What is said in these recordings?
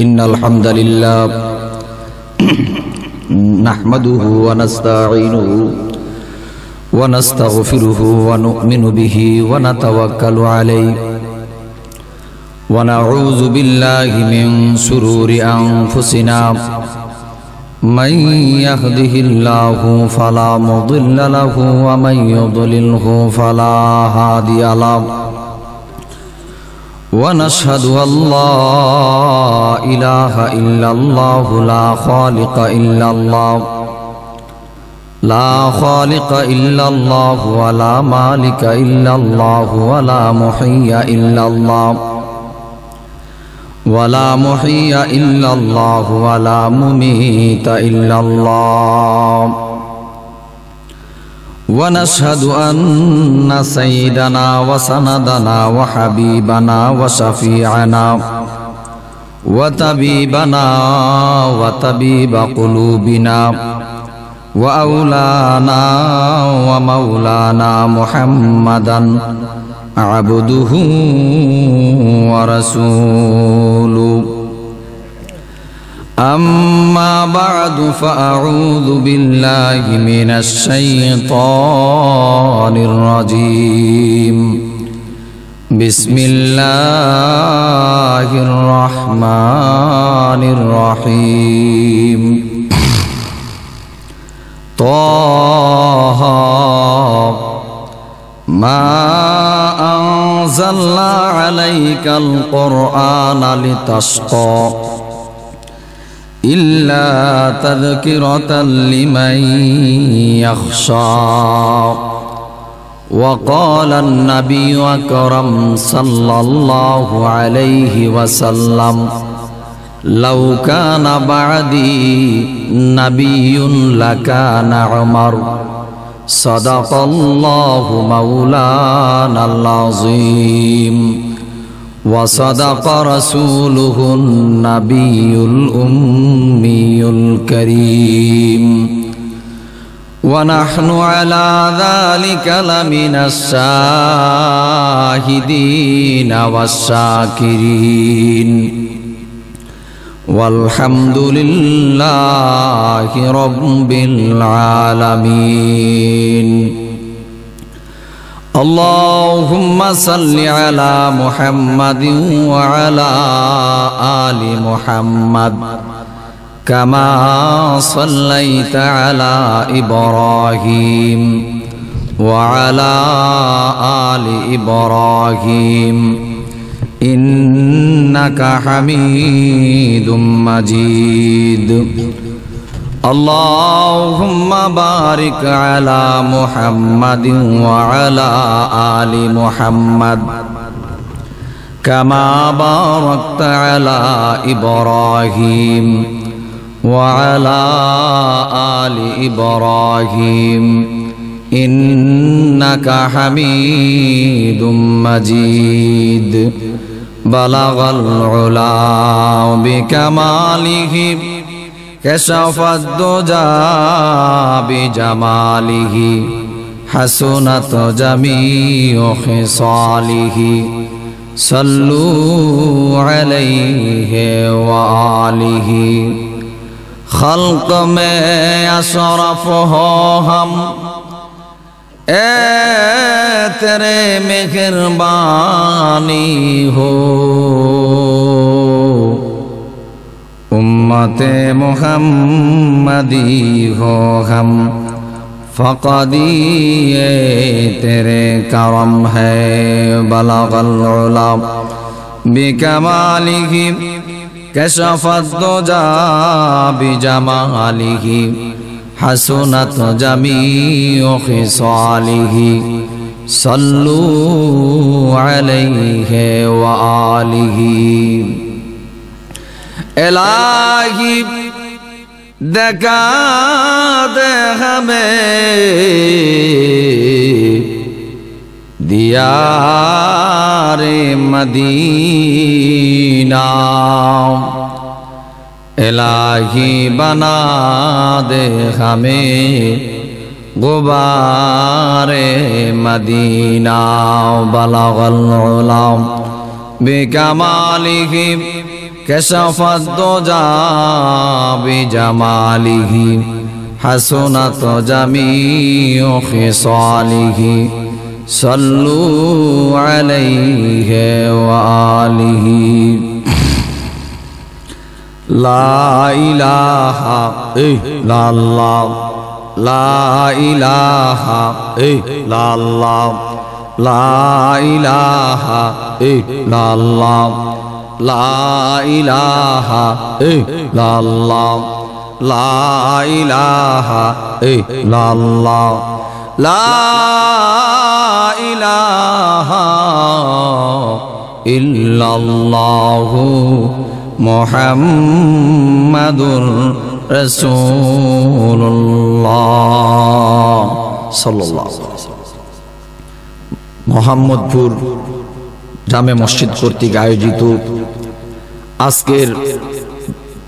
إن الحمد لله نحمده ونستعينه ونستغفره ونؤمن به ونتوكل عليه ونعوذ بالله من شرور أنفسنا من يهده الله فلا مضل له ومن يضلله فلا هادي له ونشهد أن لا إله إلا الله لا خالق إلا الله لا خالق إلا الله ولا مالك إلا الله ولا محيي إلا الله ولا محيي إلا الله ولا مميت إلا الله ونشهد أن سيدنا وسندنا وحبيبنا وشفيعنا وطبيبنا وطبيب قلوبنا وأولانا ومولانا محمدا عبده ورسوله أما بعد فأعوذ بالله من الشيطان الرجيم بسم الله الرحمن الرحيم طه ما أنزلنا عليك القرآن لتشقى إلا تذكرة لمن يخشى وقال النبي أكرم صلى الله عليه وسلم لو كان بعدي نبي لكان عمر صدق الله مولانا العظيم وصدق رسوله النبي الأمي الكريم ونحن على ذلك لمن الشاهدين والشاكرين والحمد لله رب العالمين اللهم صل على محمد وعلى آل محمد كما صليت على إبراهيم وعلى آل إبراهيم إنك حميد مجيد اللهم بارك على محمد وعلى آل محمد كما باركت على إبراهيم وعلى آل إبراهيم إنك حميد مجيد بلغ العلا بكماله كشف الدجى بجماله حسنت جميع خصاله صلوا عليه وآله خلق میں اشرف ہو ہم اے تیرے مہربانی ہو امت محمدی ہو ہم فقدی تیرے کرم ہے بلغ العلا بکمالہ كشف الدجى بجماله حسنت جميع خصاله صلوا عليه وآله الہی دکھا دے ہمیں دیار مدینہ الہی بنا دے ہمیں غبار مدینہ بلغ العلا بکمالہ কাশাফাত দুজা বিজামালিহি হাসুনাত জামিউ খিসালিহি সাল্লু আলাইহি ওয়া আলিহি লা ইলাহা ইল্লাল্লাহ লা ইলাহা ইল্লাল্লাহ লা ইলাহা ইল্লাল্লাহ লা ইলাহা ইল্লাল্লাহ লা ইলাহা ইল্লাল্লাহ লা ইলাহা ইল্লাল্লাহু মুহাম্মাদুর রাসূলুল্লাহ সাল্লাল্লাহু আলাইহি ওয়াসাল্লাম। মোহাম্মদপুর জামে মসজিদ কর্তৃক আয়োজিত আজকের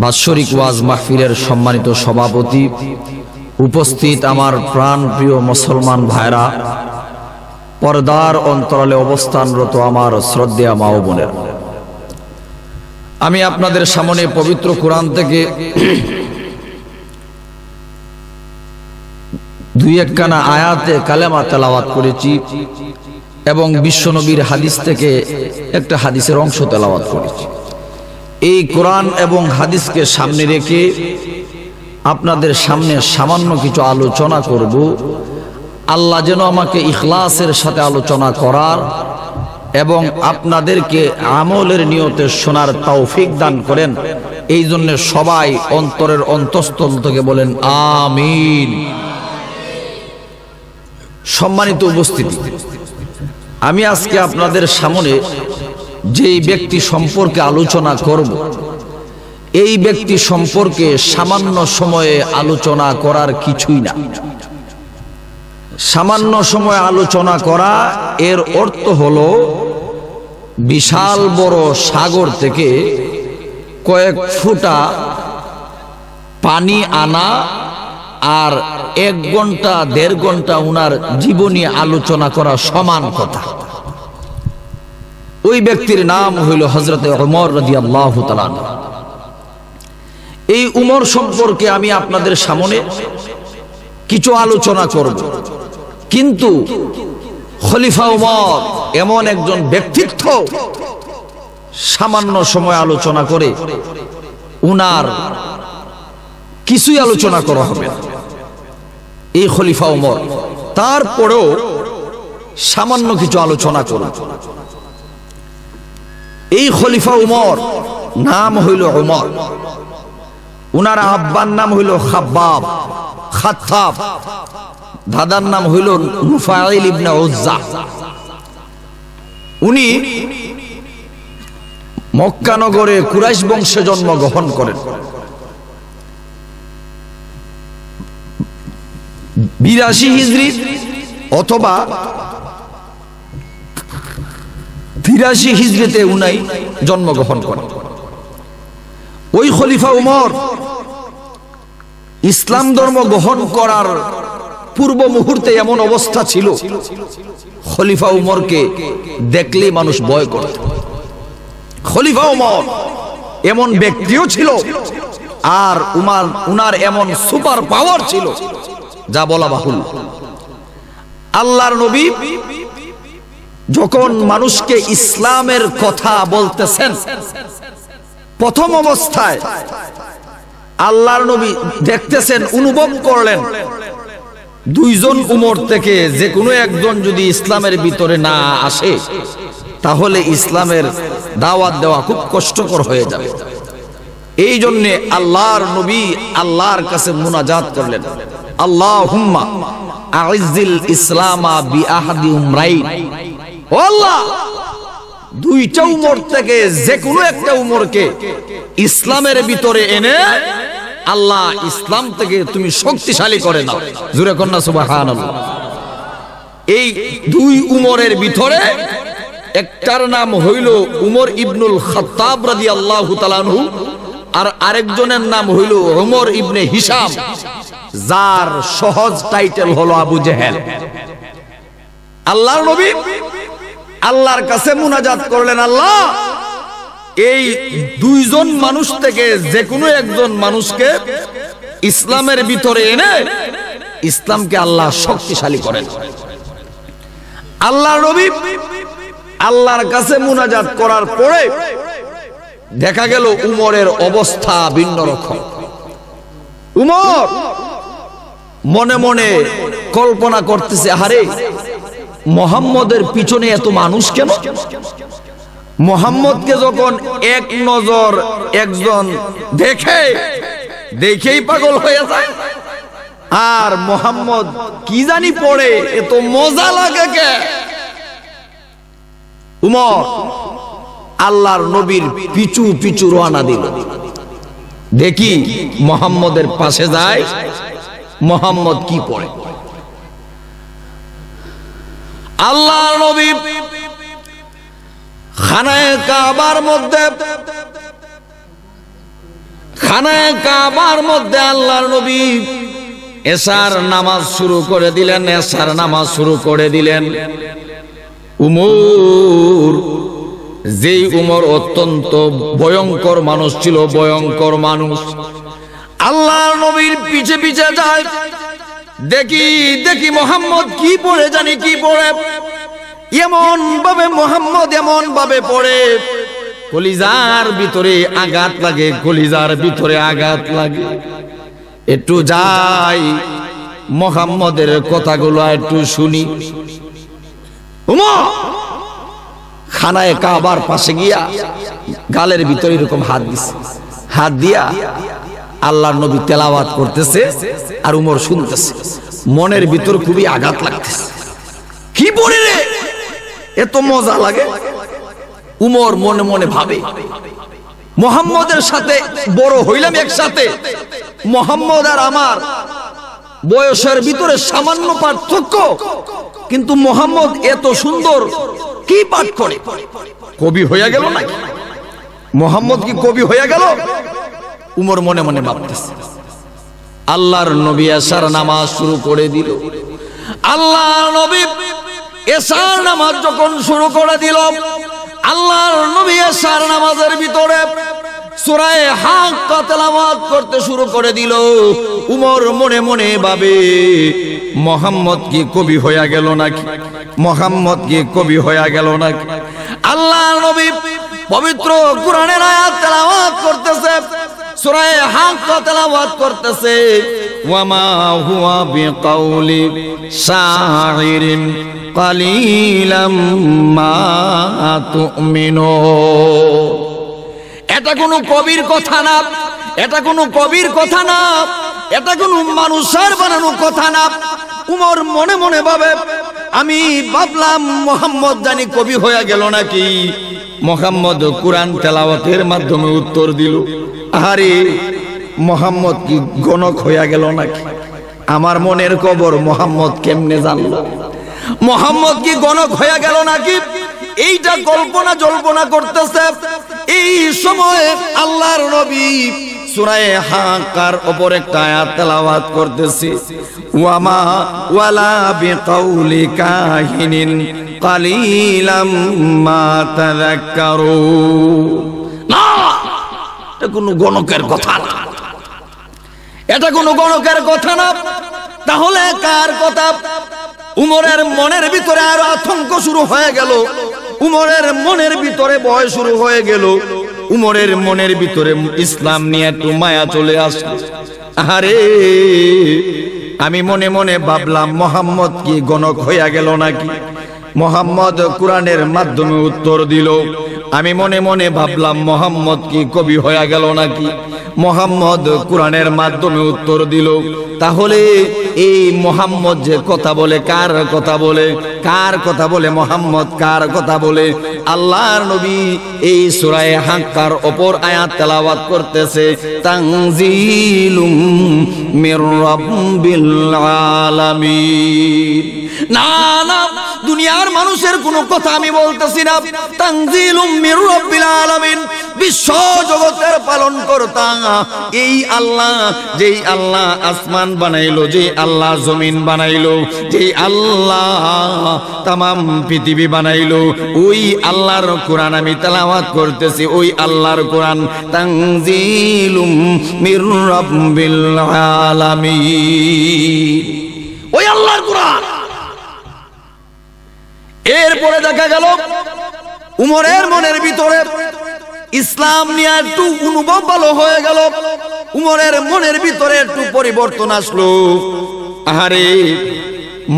বাৎসরিক ওয়াজ মাহফিলের সম্মানিত সভাপতি, উপস্থিত আমার প্রাণ প্রিয় মুসলমান ভাইরা, পর্দার অন্তরালে অবস্থানরত আমার শ্রদ্ধেয় মা ও বোনেরা, আমি আপনাদের সামনে পবিত্র কোরআন থেকে দুই একখানা আয়াতে কালেমা তেলাওয়াত করেছি এবং বিশ্বনবীর হাদিস থেকে একটা হাদিসের অংশ তেলাওয়াত করেছি। এই কোরআন এবং হাদিসকে সামনে রেখে আপনাদের সামনে সামান্য কিছু আলোচনা করব। আল্লাহ যেন আমাকে ইখলাসের সাথে আলোচনা করার এবং আপনাদেরকে আমলের নিয়তে শোনার তৌফিক দান করেন। এই জন্য সবাই অন্তরের অন্তঃস্থল থেকে বলেন আমিন। সম্মানিত উপস্থিতি, আমি আজকে আপনাদের সামনে যেই ব্যক্তি সম্পর্কে আলোচনা করব, এই ব্যক্তি সম্পর্কে সামান্য সময়ে আলোচনা করার কিছুই না। সামান্য সময় আলোচনা করা এর অর্থ হলো বিশাল বড় সাগর থেকে কয়েক ফুটা পানি আনা আর 1 ঘন্টা 1.5 ঘন্টা উনার জীবনী আলোচনা করা সমান কথা। ওই ব্যক্তির নাম হইল হযরতে ওমর রাদিয়াল্লাহু তাআলা। এই উমর সম্পর্কে আমি আপনাদের সামনে কিছু আলোচনা করব, কিন্তু খলিফা উমর এমন একজন ব্যক্তিত্ব, সামান্য সময় আলোচনা করে উনার কিছুই আলোচনা করা হবে না। এই খলিফা উমর, তারপরেও সামান্য কিছু আলোচনা করব। এই খলিফা উমর নাম হইল উমর, উনার আব্বার নাম হইল খাব্বাব খাত্তাব, দাদার নাম হইল নুফাইল ইবনে উজ্জা। উনি মক্কা নগরে কুরাইশ বংশে জন্মগ্রহণ করেন। 82 হিজরি অথবা 83 হিজরিতে উনি জন্মগ্রহণ করেন। ওই খলিফা উমর ইসলাম ধর্ম গ্রহণ করার পূর্ব মুহূর্তে এমন অবস্থা ছিল, খলিফা উমরকে দেখলে মানুষ ভয় করত। খলিফা উমর এমন ব্যক্তিও ছিল, আর উনার এমন সুপার পাওয়ার ছিল যা বলা বাহুল্য। আল্লাহর নবী যখন মানুষকে ইসলামের কথা বলতেছেন, প্রথম অবস্থায় আল্লাহর নবী দেখতেছেন, অনুভব করলেন দুইজন উমর থেকে যে কোনো একজন যদি ইসলামের ভিতরে না আসে তাহলে ইসলামের দাওয়াত দেওয়া খুব কষ্টকর হয়ে যাবে। এই জন্য আল্লাহর নবী আল্লাহর কাছে মুনাজাত করলেন, আল্লাহুম্মা আইজ্জিল ইসলামা বিআহদি উমরাইন। ও আল্লাহ, দুইটা উমর থেকে যে কোনো একটা উমরকে ইসলামের ভিতরে এনে আল্লাহ ইসলাম থেকে তুমি শক্তিশালী করে দাও। জোরে কন্যা সুবহানাল্লাহ। এই দুই উমরের ভিতরে একটার নাম হইল উমর ইবনুল খাত্তাব রাদিয়াল্লাহু তাআলা আনহু, আর আরেকজনের নাম হইল উমর ইবনে হিশাম, যার সহজ টাইটেল হলো আবু জেহেল। আল্লাহর নবী আল্লাহর কাছে মুনাজাত করলেন, আল্লাহ এই দুইজন মানুষ থেকে যে কোনো একজন মানুষকে ইসলামের ভিতরে এনে ইসলামকে আল্লাহ শক্তিশালী করেন। আল্লাহর নবী আল্লাহর কাছে মুনাজাত করার পরে দেখা গেল উমরের অবস্থা ভিন্ন রকম। উমর মনে মনে কল্পনা করতেছে, আরে মুহাম্মদের পিছনে এত মানুষ কেন? মুহাম্মদকে যখন এক নজর একজন দেখেই পাগল হয়ে যায়, আর মুহাম্মদ কি জানি পড়ে এত মজা লাগে কে? উমর আল্লাহর নবীর পিছু পিছু রওনা দিল। দেখি মুহাম্মদের পাশে যায়, মুহাম্মদ কি পড়ে। আল্লাহর নবী খানায়ে কাবার মধ্যে আল্লাহর নবী এশার নামাজ শুরু করে দিলেন। উমর, যেই উমর অত্যন্ত ভয়ঙ্কর মানুষ ছিল, ভয়ঙ্কর মানুষ, আল্লাহর নবীর পিছে পিছে যায়। দেখি মুহাম্মদ কি পড়ে, জানি কি পড়ে। মুহাম্মদ এমন ভাবে পড়ে, কলিজার ভিতরে আঘাত লাগে। একটু যাই মুহাম্মদের কথাগুলো একটু শুনি। উমর খানায়ে কাবার পাশে গিয়া গালের ভিতরে এরকম হাত দিয়া আল্লাহর নবী তেলাওয়াত করতেছে, আর উমর শুনতেছে। মনের ভিতর খুবই আঘাত লাগতেছে, কি পড়ে রে, এত মজা লাগে। উমর মনে মনে ভাবে, মুহাম্মদের সাথে বড় হইলাম একসাথে, মুহাম্মদ আর আমার বয়সের ভিতরে সামান্য পার্থক্য, কিন্তু মুহাম্মদ এত সুন্দর কি পাঠ করে, কবি হয়ে গেল নাকি? মুহাম্মদ কি কবি হয়ে গেল? উমর মনে মনে ভাবতেছে। আল্লাহর নবী এশার নামাজ শুরু করে দিল। আল্লাহর নবী এশার নামাজ যখন শুরু করে দিল, আল্লাহর নবী এশার নামাজের ভিতরে সূরা হাক্কা তেলাওয়াত করতে শুরু করে দিল। উমর মনে মনে ভাবে, মুহাম্মদ কি কবি হয়ে গেল নাকি? আল্লাহর নবী পবিত্র কোরআনের আয়াত তেলাওয়াত করতেছে, সূরা হাক্কা তেলাওয়াত করতেছে। ওয়ামা হুয়া বিকাউলি শাইরিন কালিলাম মা তুমিনুন। এটা কোনো কবির কথা না, এটা কোনো মানুষের বানানো কথা না। উমর মনে মনে ভাবে, আমি ভাবলাম মুহাম্মদ জানি কবি হয়ে গেল নাকি। মুহাম্মদ কোরআন তেলাওয়াতের মাধ্যমে উত্তর দিল, আরে মুহাম্মদ কি গণক হয়ে গেল নাকি? আমার মনের খবর মুহাম্মদ কেমনে জানলো? মুহাম্মদ কি গণক হয়ে গেল নাকি? এইটা জল্পনা করতেছে। এই সময় আল্লাহর নবী সূরা হাক্কার উপর একটা আয়াত তেলাওয়াত করতেছে, ওয়ামা ওয়ালা বিকাউলি কাহিনিন কালিলাম মা তাযাক্কারুন। না, এটা কোনো গণকের কথা না। তাহলে কার কথা? উমরের মনের ভিতরে আরো আতঙ্ক শুরু হয়ে গেল, উমরের মনের ভিতরে ভয় শুরু হয়ে গেল, উমরের মনের ভিতরে ইসলাম নিয়ে একটু মায়া চলে আসলো। আরে আমি মনে মনে ভাবলাম মুহাম্মদ কি গণক হইয়া গেল নাকি? মুহাম্মদ কোরআনের মাধ্যমে উত্তর দিল। আমি মনে মনে ভাবলাম মুহাম্মদ কি কবি হইয়া গেল নাকি? মুহাম্মদ কোরআনের মাধ্যমে উত্তর দিল। তাহলে এই মুহাম্মদ যে কথা বলে, কার কথা বলে? মুহাম্মদ কার কথা বলে? আল্লাহর নবী এই সূরা হাক্কার উপর আয়াত তেলাওয়াত করতেছে, তানজিলুম মির রাব্বিল আলামিন। না, দুনিয়ার মানুষের কোনো কথা আমি বলতেছি না। তানজিলুম মির রাব্বিল আলামিন, বিশ্ব জগতের পালন করতাম এই আল্লাহ, যেই আল্লাহ আসমান বানাইলো, যেই আল্লাহ জমিন বানাইলো, যেই আল্লাহ তামাম পৃথিবী বানাইলো, ওই আল্লাহর কোরআন আমি তেলাওয়াত করতেছি। ওই আল্লাহর কোরআন তানজিলুম মির রাব্বিল আলামিন, ওই আল্লাহর কোরআন। এরপরে দেখা গেল উমরের মনের ভিতরে ইসলাম নিয়ে একটু অনুভব ভালো হয়ে গেল। উমরের মনের ভিতরে একটু পরিবর্তন আসলো। আহারে,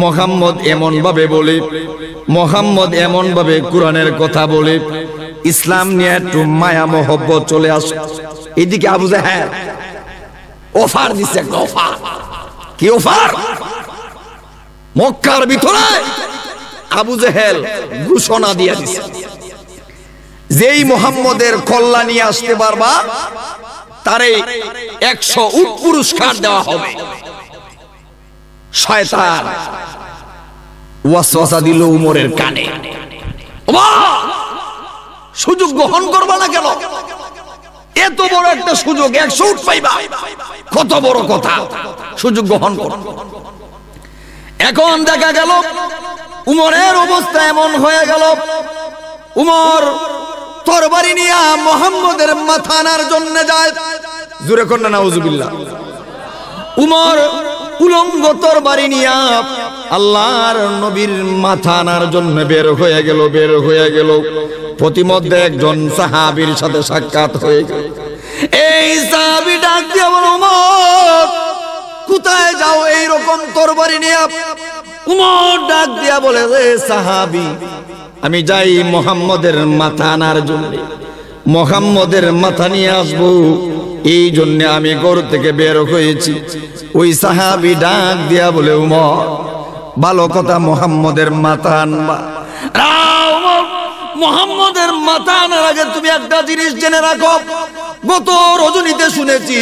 মুহাম্মদ এমন ভাবে বলে, মুহাম্মদ এমন ভাবে কোরআনের কথা বলে, ইসলাম নিয়ে একটু মায়া মহব্বত চলে আসে। এদিকে আবু জাহেল অফার দিচ্ছে, একটা অফার। কি অফার? মক্কার ভিতরে আবু জাহেল ঘোষণা দিয়ে দিচ্ছে, যেই মুহাম্মদের কল্যাণ নিয়ে আসতে পারবা তারে 100 উট পুরস্কার দেওয়া হবে। শয়তান ওয়াসওয়াসা দিল উমরের কানে, সুযোগ গ্রহণ করবা না কেন? এত বড় একটা সুযোগ, 100 উট পাইবা, কত বড় কথা, সুযোগ গ্রহণ কর। এখন দেখা গেল উমরের অবস্থা এমন হয়ে গেল, উমর তরবারি নিয়ে মুহাম্মদের মাথা আনার জন্য যায়। জোরে কর না নাউজুবিল্লাহ। উমর উলঙ্গ তরবারি নিয়ে আল্লাহর নবীর মাথা আনার জন্য বের হয়ে গেল। প্রতিমধ্যে একজন সাহাবীর সাথে সাক্ষাৎ হয়ে গেল। এই সাহাবী ডাক দিয়ে বলে, উমর কোথায় যাও এইরকম তরবারি নিয়ে? উমর ডাক দিয়া বলে, রে সাহাবী, আমি যাই মুহাম্মদের মাথা আনার জন্য, মুহাম্মদের মাথা নিয়ে আসবো, এই জন্য আমি ঘর থেকে বের হয়েছি। ওই সাহাবী ডাক দিয়া বলে, উমর ভালো কথা, মুহাম্মদের মাথা আনবা। মুহাম্মদের মাথা আনার আগে তুমি একটা জিনিস জেনে রাখো, গত রজনীতে শুনেছি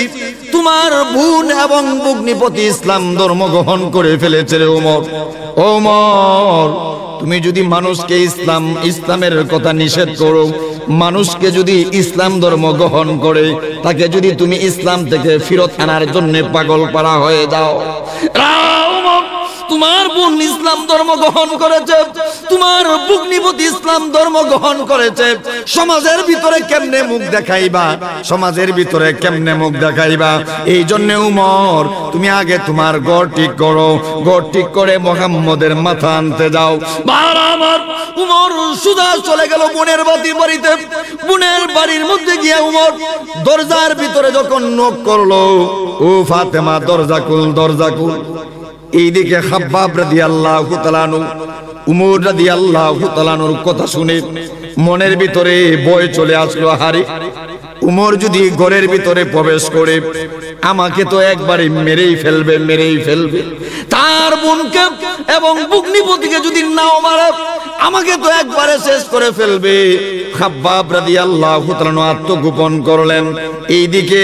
তোমার বোন এবং ভগ্নিপতি ইসলাম ধর্ম গ্রহণ করে ফেলেছে রে উমর। ওমর, তুমি যদি মানুষকে ইসলামের কথা নিষেধ করো, মানুষকে যদি ইসলাম ধর্ম গ্রহণ করে, তাকে যদি তুমি ইসলাম থেকে ফিরত আনার জন্য পাগল পারা হয়ে যাও, তোমার বোন ইসলাম ধর্ম গ্রহণ করেছে, তোমার ভগ্নিপতি ইসলাম ধর্ম গ্রহণ করেছে, সমাজের ভিতরে কেমনে মুখ দেখাইবা, সমাজের ভিতরে কেমনে মুখ দেখাইবা? এই জন্য উমর, তুমি আগে তোমার ঘর ঠিক করো, ঘর ঠিক করে মুহাম্মদের মাথা আনতে যাও। আমার উমর সুদা চলে গেল বোনের বাড়িতে। বোনের বাড়ির মধ্যে গিয়ে উমর দরজার ভিতরে যখন নক করলো, ও ফাতেমা দরজা খুল, দরজা খুল। এইদিকে খাব্বাব রাদিয়াল্লাহু তাআলা আনহু উমর রাদিয়াল্লাহু তাআলা আনহুর কথা শুনে মনের ভিতরে ভয় চলে আসলো। হারে, উমর যদি ঘরের ভিতরে প্রবেশ করে আমাকে তো একবারে মেরেই ফেলবে, তার বোনকে এবং ভগ্নিপতিকে যদি নাও মারে আমাকে তো একবারে শেষ করে ফেলবে। খাব্বাব রাদিয়াল্লাহু তাআলা আনহু আত্মগোপন করলেন। এইদিকে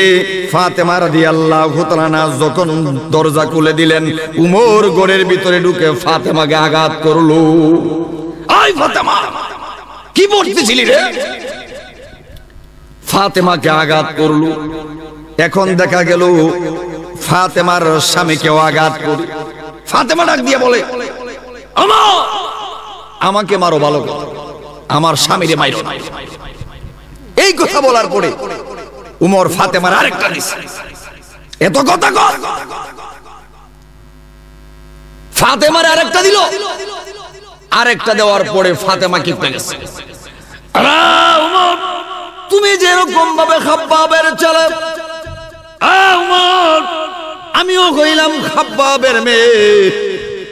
ফাতেমা রাদিয়াল্লাহু তাআলা আনহা যখন দরজা খুলে দিলেন, উমর ঘরের ভিতরে ঢুকে ফাতেমাকে আঘাত করলো। আই ফাতেমা, কি বলতেছিলি রে? ফাতেমাকে আঘাত করলো। এখন দেখা গেল ফাতেমার স্বামীকেও আঘাত করে। ফাতেমা ডাক দিয়ে বলে, আমাকে মারো ভালো কথা, আমার স্বামীরে মাইরো না। এই কথা বলার পরে উমর ফাতেমার আরেকটা দিছে, এত কথা কর। ফাতেমার আরেকটা দিল, আরেকটা দেওয়ার পরে ফাতেমা কি হয়ে গেছে? উমর, তুমি যেরকম ভাবে খাব্বাবের ছেলে, উমর আমিও কইলাম খাব্বাবের মেয়ে।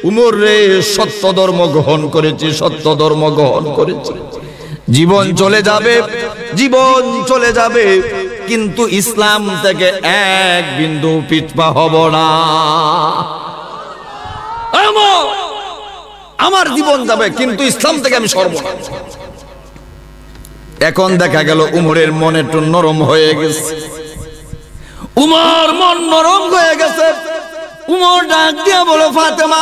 উমর রে, সত্য ধর্ম গ্রহণ করেছি, সত্য ধর্ম গ্রহণ করেছি। জীবন চলে যাবে, জীবন চলে যাবে, কিন্তু ইসলাম থেকে এক বিন্দু পিছপা হব না। আমার জীবন যাবে, কিন্তু ইসলাম থেকে আমি সরব না। এখন দেখা গেল উমরের মন একটু নরম হয়ে গেছে। উমর মন নরম হয়ে গেছে। উমর ডাক দিয়া বলো, ফাতেমা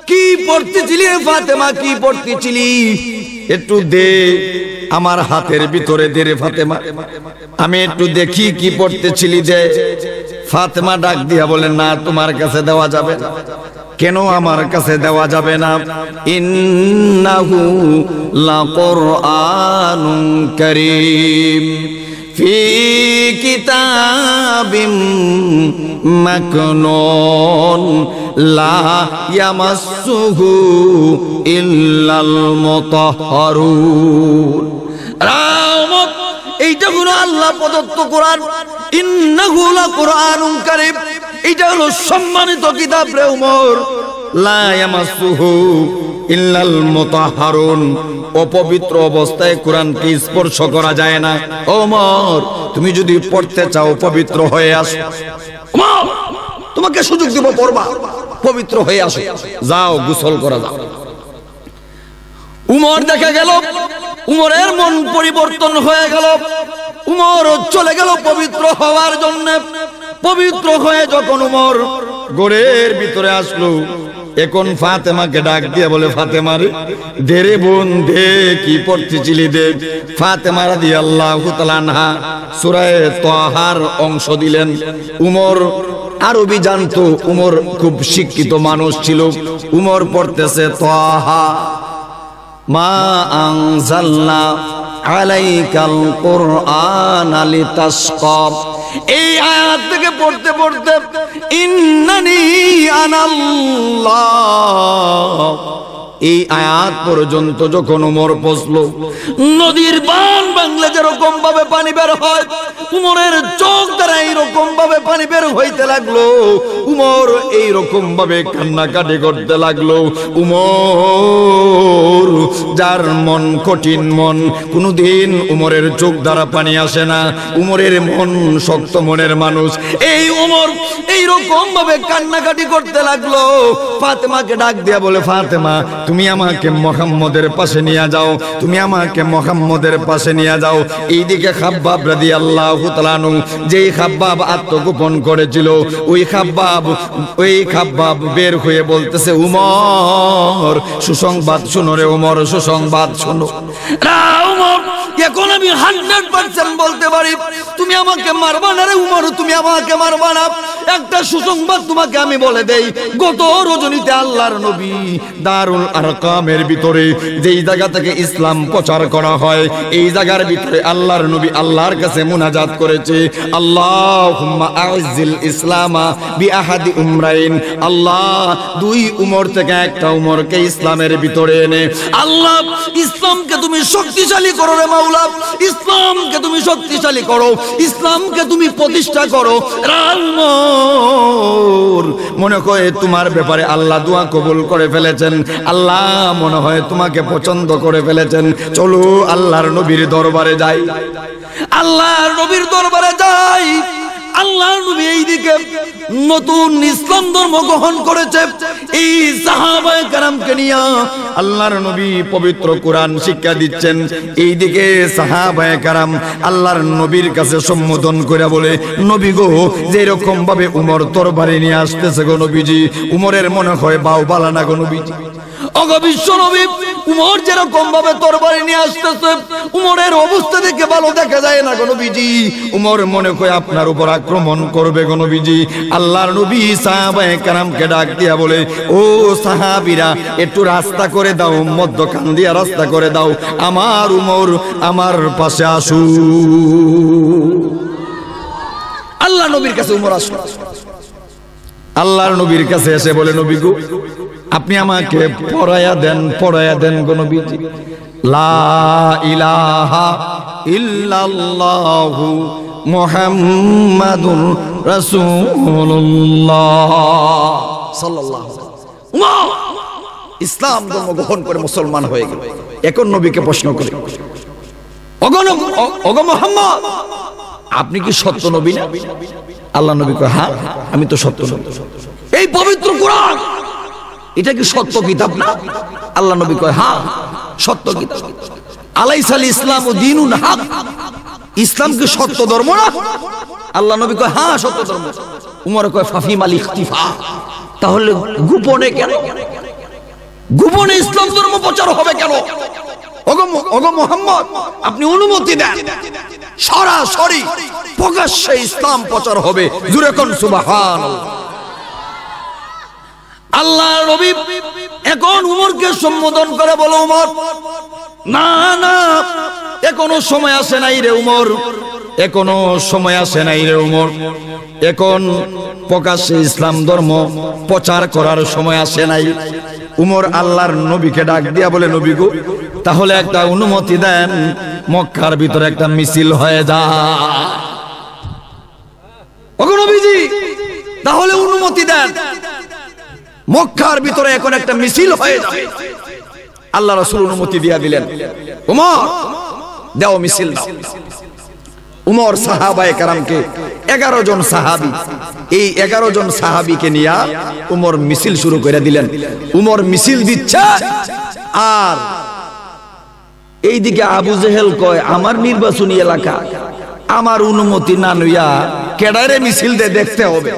কি পড়তেছিলি? ফাতেমা কি পড়তেছিলি? একটু দে। আমার হাতের ভিতরে দে রে ফাতেমা, আমি একটু দেখি কি পড়তেছিলি দে। ফাতেমা ডাক দিয়া বলে, না তোমার কাছে দেওয়া যাবে না। কেন আমার কাছে দেওয়া যাবে না? ইন্নাহু লাকুরআনুন কারীম ফি কিতাবিম মাকনুন লা ইয়ামাসসুহু ইল্লাল মুতাহহারুন। রাহমত, এইটা হলো আল্লাহ প্রদত্ত কোরআন। ইন্নাহু লাকুরআনুন কারীম, এটা হলো সম্মানিত কিতাব রে ওমর। লা ইয়ামাসসুহু ইল্লাল মুতাহহারুন, অপবিত্র অবস্থায় কোরআনকে স্পর্শ করা যায় না। ওমর, তুমি যদি পড়তে চাও পবিত্র হয়ে আসো। ওমর, তোমাকে সুযোগ দেব, পড়বা, পবিত্র হয়ে আসো, যাও গোসল করা যাও। উমর দেখা গেল উমরের মন পরিবর্তন হয়ে গেল। উমর চলে গেল পবিত্র হওয়ার জন্য। পবিত্র হয়ে যখন উমর ঘরের ভিতরে আসলো, এখন ফাতেমাকে ডাক দিয়ে বলে, ফাতেমা রে, দে রে বোন দে, কি পড়তেছিলি দে। ফাতেমা রাদিয়াল্লাহু তাআলা আনহা সূরা তাহার অংশ দিলেন। উমর আরবি জানতো, উমর খুব শিক্ষিত মানুষ ছিল। উমর পড়তেছে, তাহা মা আনজালনা আলাইকাল কুরআনা লিতাশকা। এই আয়াত থেকে পড়তে পড়তে ইন্নানি আনাল্লাহ, এই আয়াত পর্যন্ত যখন উমর পৌঁছলো, নদীর বান বাংলা যেরকম ভাবে পানি বের হয়, উমরের চোখ দ্বারা এইরকম ভাবে পানি বের হইতে লাগলো। উমর এইরকম ভাবে কান্নাকাটি করতে লাগলো। উমর, যার মন কঠিন মন, কোনদিন উমরের চোখ দ্বারা পানি আসে না। উমরের মন শক্ত মনের মানুষ। এই উমর এইরকম ভাবে কান্নাকাটি করতে লাগলো। ফাতেমাকে ডাক দিয়া বলে, ফাতেমা, তুমি আমাকে মুহাম্মদের পাশে নিয়ে যাও, তুমি আমাকে মুহাম্মদের পাশে নিয়ে যাও। এইদিকে খাব্বাব রাদিয়াল্লাহু তাআলা আনহু, যেই খাব্বাব আত্মগোপন করেছিল, ওই খাব্বাব বের হয়ে বলতেছে, উমর সুসংবাদ শুনো রে উমর, সুসংবাদ শুনো। উমর, এখন আমি 100% বলতে পারি, তুমি আমাকে মারবা না রে উমর, তুমি আমাকে মারবা না। একটা সুসংবাদ তোমাকে আমি বলে দেই। গত রজনীতে আল্লাহর নবী দারুল আরকামের ভিতরে, যেই জায়গা থেকে ইসলাম প্রচার করা হয়, এই জায়গার ভিতরে আল্লাহর নবী আল্লাহর কাছে মুনাজাত করেছে, আল্লাহুম্মা আ'ইজ্জিল ইসলামা বিআহাদি উমরাইন। আল্লাহ, দুই উমর থেকে একটা উমরকে ইসলামের ভিতরে এনে, আল্লাহ ইসলামকে তুমি শক্তিশালী করো রে মাওলা, ইসলামকে তুমি শক্তিশালী করো, ইসলামকে তুমি প্রতিষ্ঠা করো। মনে হয় তোমার ব্যাপারে আল্লাহ দোয়া কবুল করে ফেলেছেন, আল্লাহ মনে হয় তোমাকে পছন্দ করে ফেলেছেন। চলো আল্লাহর নবীর দরবারে যাই। আল্লাহর নবীর দরবারে যাই। আল্লাহর নবী এইদিকে নতুন ইসলাম ধর্ম গ্রহণ করেছে। এই সাহাবায়ে কেরামকে নিয়ে আল্লাহর নবী পবিত্র কোরআন শিক্ষা দিচ্ছেন। এইদিকে সাহাবায়ে কেরাম আল্লাহর নবীর কাছে সম্বোধন করে বলে, নবী গো, যেরকম ভাবে উমর তরবারি নিয়ে আসতেছে গো নবীজি, উমরের মনে হয় বাউ বালানা গো নবীজি। ওগো বিশ্ব নবী, উমর যেরকম ভাবে তরবারি নিয়ে আসতেছে, উমরের অবস্থা দেখে ভালো দেখা যায় না গো নবীজি। উমর মনে করে আপনার উপর আক্রমণ করবে গো নবীজি। আল্লাহর নবী সাহাবায়ে কেরামকে ডাক দিয়া বলে, ও সাহাবীরা, একটু রাস্তা করে দাও, মধ্যখান দিয়া রাস্তা করে দাও, আমার উমর আমার পাশে আসু। আল্লাহ নবীর কাছে উমর আসলো। আল্লাহর নবীর কাছে এসে বলে, নবী গো, আপনি আমাকে পড়ায়া দেন গো নবীজি। লা ইলাহা ইল্লাল্লাহু মুহাম্মাদুর রাসূলুল্লাহ সাল্লাল্লাহু আলাইহি ওয়াসাল্লাম। ইসলাম ধর্ম গ্রহণ করে মুসলমান হয়ে গেল। এখন নবীকে প্রশ্ন করে, ওগো মুহাম্মদ, আপনি কি সত্য নবী না? আল্লাহ নবী কয়, হ্যাঁ আমি তো সত্য নবী। এই পবিত্র কোরআন, এটা কি সত্য কিতাব না? আল্লাহ নবী কয়, হ্যাঁ সত্য কিতাব। আলাইসাল ইসলামু দীনুন হক, ইসলাম কি সত্য ধর্ম না? আল্লাহ নবী কয়, হ্যাঁ সত্য ধর্ম। উমর কয়, ফাফিমাল ইখতিফা, তাহলে গোপনে কেন? গোপনে ইসলাম ধর্ম প্রচার হবে কেন? ওগো মুহাম্মদ, আপনি অনুমতি দেন, সরাসরি প্রকাশ্যে ইসলাম প্রচার হবে। জোরে কোন সুবহানাল্লাহ। আল্লাহর নবী এখন উমরকে সম্বোধন করে বলো, উমর না না, এখনো সময় আসে নাই রে উমর, এখনো সময় আসে নাই রে উমর, এখন প্রকাশ্যে ইসলাম ধর্ম প্রচার করার সময় আসে নাই। উমর আল্লাহর নবীকে ডাক দিয়া বলে, নবী গো, তাহলে একটা অনুমতি দেন, মক্কার ভিতরে একটা মিছিল হয়ে যায়। ওগো নবীজি, তাহলে অনুমতি দেন, মক্কার ভিতরে এখন একটা মিছিল হয়ে যাবে। আল্লাহ রাসূল অনুমতি দিয়া দিলেন, উমর দাও, মিছিল দাও। উমর সাহাবায়ে কেরামকে 11 জন সাহাবী, এই 11 জন সাহাবীকে নিয়ে উমর মিছিল শুরু করে দিলেন। উমর মিছিল দিচ্ছে, আর এইদিকে আবু জেহেল কয়, আমার নির্বাচনী এলাকা, আমার অনুমতি না লইয়া কেডারে মিছিল দে দেখতে হবে।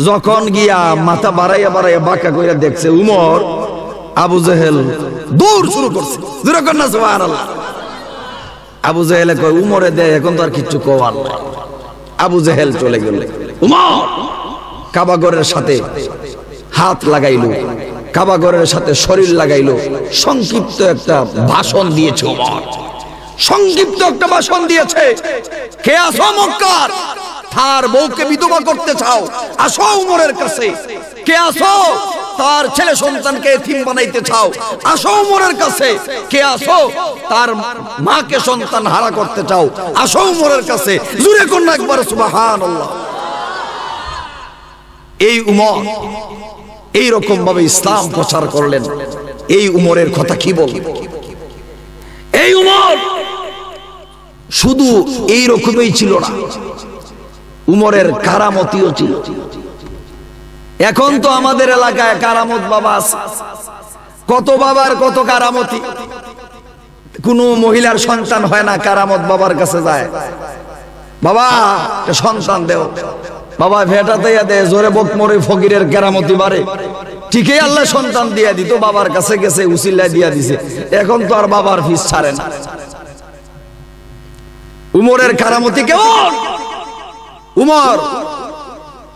যখন গিয়া মাথা বাড়াইয়া বাড়াইয়া বাঁকা কইরা দেখছে উমর, আবু জেহেল দৌড় শুরু করছে। যেরকম না সুবহানাল্লাহ। আবু জেহেলে কয়, উমরে দে, এখন তো আর কিচ্ছু কওয়ার নাই। আবু জেহেল চলে গেল। উমর কাবাগরের সাথে হাত লাগাইলো, কাবাগরের সাথে শরীর লাগাইলো, সংক্ষিপ্ত একটা ভাষণ দিয়েছে উমর, সংক্ষিপ্ত একটা ভাষণ দিয়েছে। কে আসো মক্কার, তার বউকে বিধবা করতে চাও, আসো উমরের কাছে। কে আসো তার ছেলে সন্তানকে এতিম বানাইতে চাও, আসো উমরের কাছে। কে আসো তার মাকে সন্তান হারা করতে চাও, আসো উমরের কাছে। জোরে কোন একবার সুবহানাল্লাহ। এই উমর এই রকম ভাবে ইসলাম প্রচার করলেন। এই উমরের কথা কি বল, এই উমর শুধু এই রকমই ছিল না, উমরের কারামতিও ছিল। এখন তো আমাদের এলাকায় কারামত বাবা আছে, কত বাবার কত কারামতি। কোন মহিলার সন্তান হয় না, কারামত বাবার কাছে যায়, বাবা সন্তান দেও, বাবা ভেটা দিয়া দে, জোরে বক মরে ফকিরের কেরামতি বাড়ে। ঠিকই আল্লাহ সন্তান দিয়া দিত, বাবার কাছে গেছে, উসিলা দিয়া দিছে। এখন তো আর বাবার ফিস ছাড়ে না। উমরের কারামতি কেমন? উমর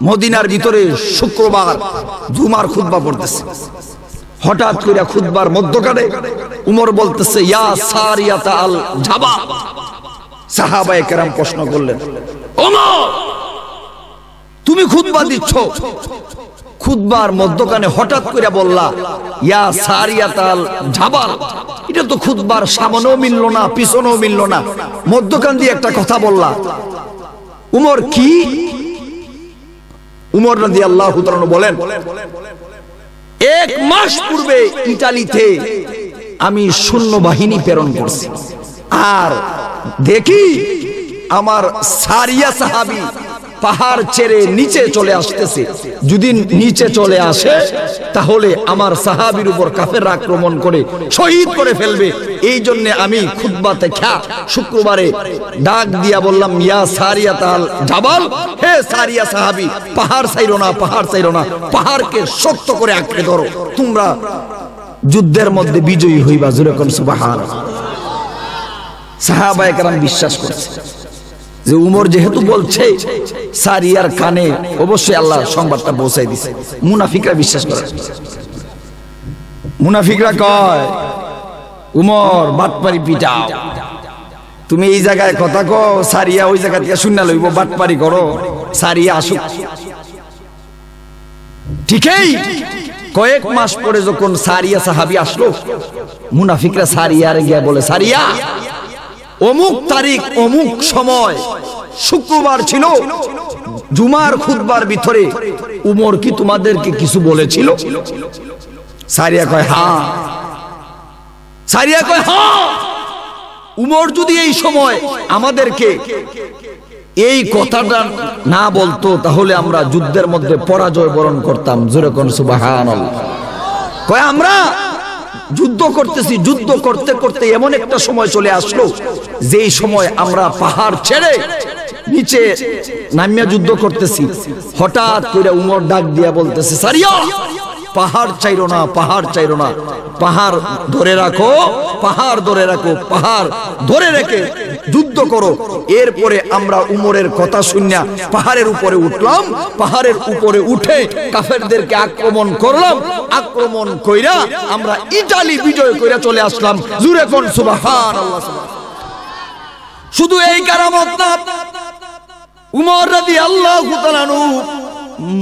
মদিনার ভিতরে শুক্রবার জুমার খুতবা পড়তেছে, হঠাৎ করে খুতবার মধ্যখানে উমর বলতেছে, ইয়া সারিয়াতা আল জাবা। সাহাবায়ে কেরাম প্রশ্ন করলেন, ওমর তুমি খুতবা দিচ্ছ, খুতবার মধ্যখানে হঠাৎ করে বললা ইয়া সারিয়াতা আল জাবাল, এটা তো খুতবার সামনেও মিলল না, পিছনেও মিলল না, মধ্যখান দিয়ে একটা কথা বললা। উমর কি? উমর রাদিয়াল্লাহু তাআলা বলেন, 1 মাস পূর্বে ইতালিতে আমি সৈন্যবাহিনী প্রেরণ করছি, আর দেখি আমার সারিয়া সাহাবী পাহাড় ছেড়ে নিচে চলে আসতেছে। যদি নিচে চলে আসে তাহলে আমার সাহাবীর উপর কাফেররা আক্রমণ করে শহীদ করে ফেলবে। এই জন্য আমি খুতবাতে শুক্রবারে ডাক দিয়া বললাম, ইয়া সারিয়াতাল জাবাল, হে সারিয়া সাহাবী, পাহাড় ছাইরো না, পাহাড় ছাইরো না, পাহাড়কে শক্ত করে আঁকড়ে ধরো, তোমরা যুদ্ধের মধ্যে বিজয়ী হইবা। জোরে কোন সুবহানাল্লাহ। সাহাবায়ে কেরাম বিশ্বাস করছে যে উমর যেহেতু বলছে, সারিয়ার কানে অবশ্যই আল্লাহ সংবাদটা পৌঁছাই দিছে। মুনাফিকরা বিশ্বাস করে, মুনাফিকরা কয়, উমর বাটপারি পিটাও, তুমি এই জায়গায় কথা কো, সারিয়া ওই জায়গা থেকে শুনে লইব, বাটপারি করো, সারিয়া আসুক। ঠিকই কয়েক মাস পরে যখন সারিয়া সাহাবী আসলো, মুনাফিকরা সারিয়ারে গিয়ে বলে, সারিয়া অমুক তারিখ অমুক সময় শুক্রবার ছিল, জুমার খুতবার ভিতরে উমর কি তোমাদেরকে কিছু বলেছিল? সারিয়া কয় হ্যাঁ। সারিয়া কয় হ্যাঁ, উমর যদি এই সময় আমাদেরকে এই কথাটা না বলতো তাহলে আমরা যুদ্ধের মধ্যে পরাজয় বরণ করতাম। জোরে কোন সুবহানাল্লাহ। কয় আমরা যুদ্ধ করতেছি, যুদ্ধ করতে করতে এমন একটা সময় চলে আসলো যেই সময় আমরা পাহাড় ছেড়ে নিচে নামিয়া যুদ্ধ করতেছি। হঠাৎ করে উমর ডাক দিয়া বলতেছে, সারিয়া পাহাড় চাইরো না, পাহাড় চাইরো না, পাহাড় ধরে রাখো, পাহাড় ধরে রাখো, পাহাড় ধরে রেখে যুদ্ধ করো। এরপরে আমরা উমরের কথা শুনিয়া পাহাড়ের উপরে উঠলাম, পাহাড়ের উপরে উঠে কাফেরদেরকে আক্রমণ করলাম, আক্রমণ কইরা আমরা ইটালি বিজয় কইরা চলে আসলাম। জুরে কোন সুবহানাল্লাহ। শুধু এই কারামত না, উমর রাদিয়াল্লাহু তাআলা আনহু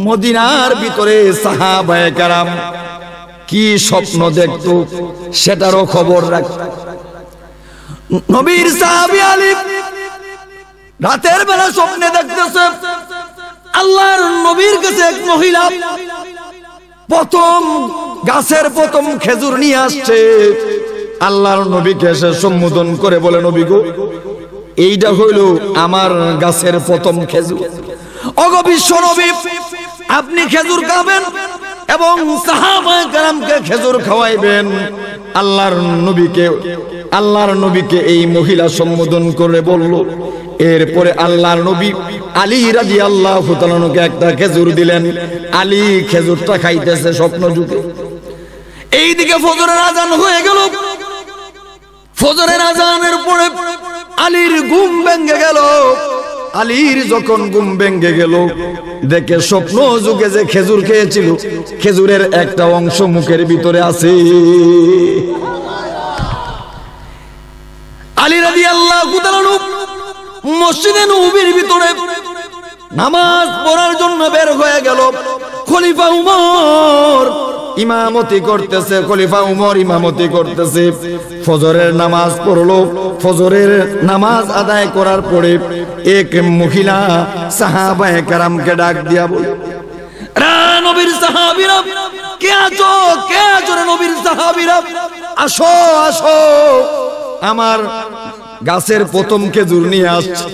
মদিনার ভিতরে সাহাবায়ে কেরাম কি স্বপ্ন দেখতো সেটারও খবর রাখ। নবীর সাহাবী আলী রাতের বেলা স্বপ্নে দেখতেছে আল্লাহর নবীর কাছে এক মহিলা প্রথম গাছের প্রথম খেজুর নিয়ে আসছে। আল্লাহর নবীকে এসে সম্বোধন করে বলে, নবী গো, এইটা হইল আমার গাছের প্রথম খেজুর। ওগো বিশ্ব নবী, আপনি খেজুর খাবেন এবং সাহাবায়ে কেরামকে খেজুর খাওয়াইবেন। আল্লাহর নবীকে এই মহিলা সম্বোধন করে বলল। এরপরে আল্লাহর নবী আলী রাদিয়াল্লাহু তাআলা আনহুকে একটা খেজুর দিলেন। আলী খেজুরটা খাইতেছে স্বপ্ন যুগে। এইদিকে ফজরের আজান হয়ে গেল। ফজরের আজানের পরে আলীর ঘুম ভেঙে গেল। আলীর যখন ঘুম ভেঙে গেল, দেখে স্বপ্ন যুগে যে খেজুর খেয়েছিল, খেজুরের একটা অংশ মুখের ভিতরে আছে। আলী রাদিয়াল্লাহু তাআলা মসজিদে নববীর ভিতরে নামাজ পড়ার জন্য বের হয়ে গেল। খলিফা উমর ইমামতি করতেছে, খলিফা উমর ইমামতি করতেছে। ফজরের নামাজ পড়লো। ফজরের নামাজ আদায় করার পরে এক মহিলা সাহাবায়ে কেরামকে ডাক দিয়া বলে, নবীর সাহাবীরা কে আছো, কে আছো রে নবীর সাহাবীরা, আসো আসো, আমার গাছের প্রথম খেজুর নিয়ে আসছে,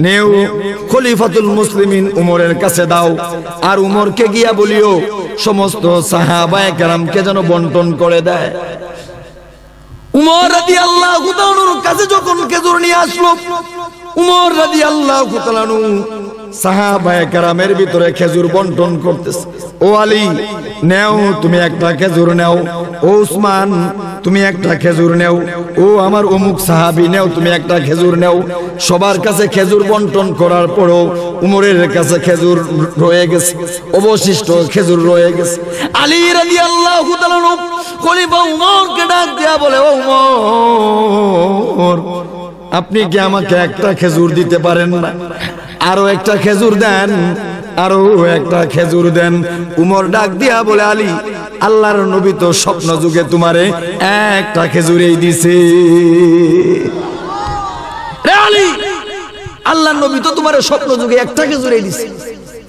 নেও খলিফাতুল মুসলিমিন উমরের কাছে দাও। আর উমরকে গিয়া বলিও সমস্ত সাহাবায়ে কেরামকে যেন বন্টন করে দেয়। উমর রাদিয়াল্লাহু তাআলার কাছে যখন খেজুর নিয়ে আসলো, উমর রাদিয়াল্লাহু তাআলা সাহাবায়ে কেরামের ভিতরে খেজুর বন্টন করতেছে। ও আলী, নেও তুমি একটা খেজুর নেও। ও উসমান, তুমি একটা খেজুর নেও। ও আমার অমুক সাহাবী, নেও তুমি একটা খেজুর নেও। সবার কাছে খেজুর বন্টন করার পরও উমরের কাছে খেজুর রয়ে গেছে, অবশিষ্ট খেজুর রয়ে গেছে। আলী রাদিয়াল্লাহু তাআলা খলিফা উমরকে ডাক দিয়া বলে, ও উমর, আপনি কি আমাকে একটা খেজুর দিতে পারেন না? আরো একটা খেজুর দেন, আরো একটা খেজুর দেন। উমর ডাক দিয়া বলে, আলী, আল্লাহর নবী তো স্বপ্ন যুগে তোমারে একটা খেজুরই দিছে। রে আলী, আল্লাহর নবী তো তোমারে স্বপ্ন যুগে একটা খেজুরই দিছে,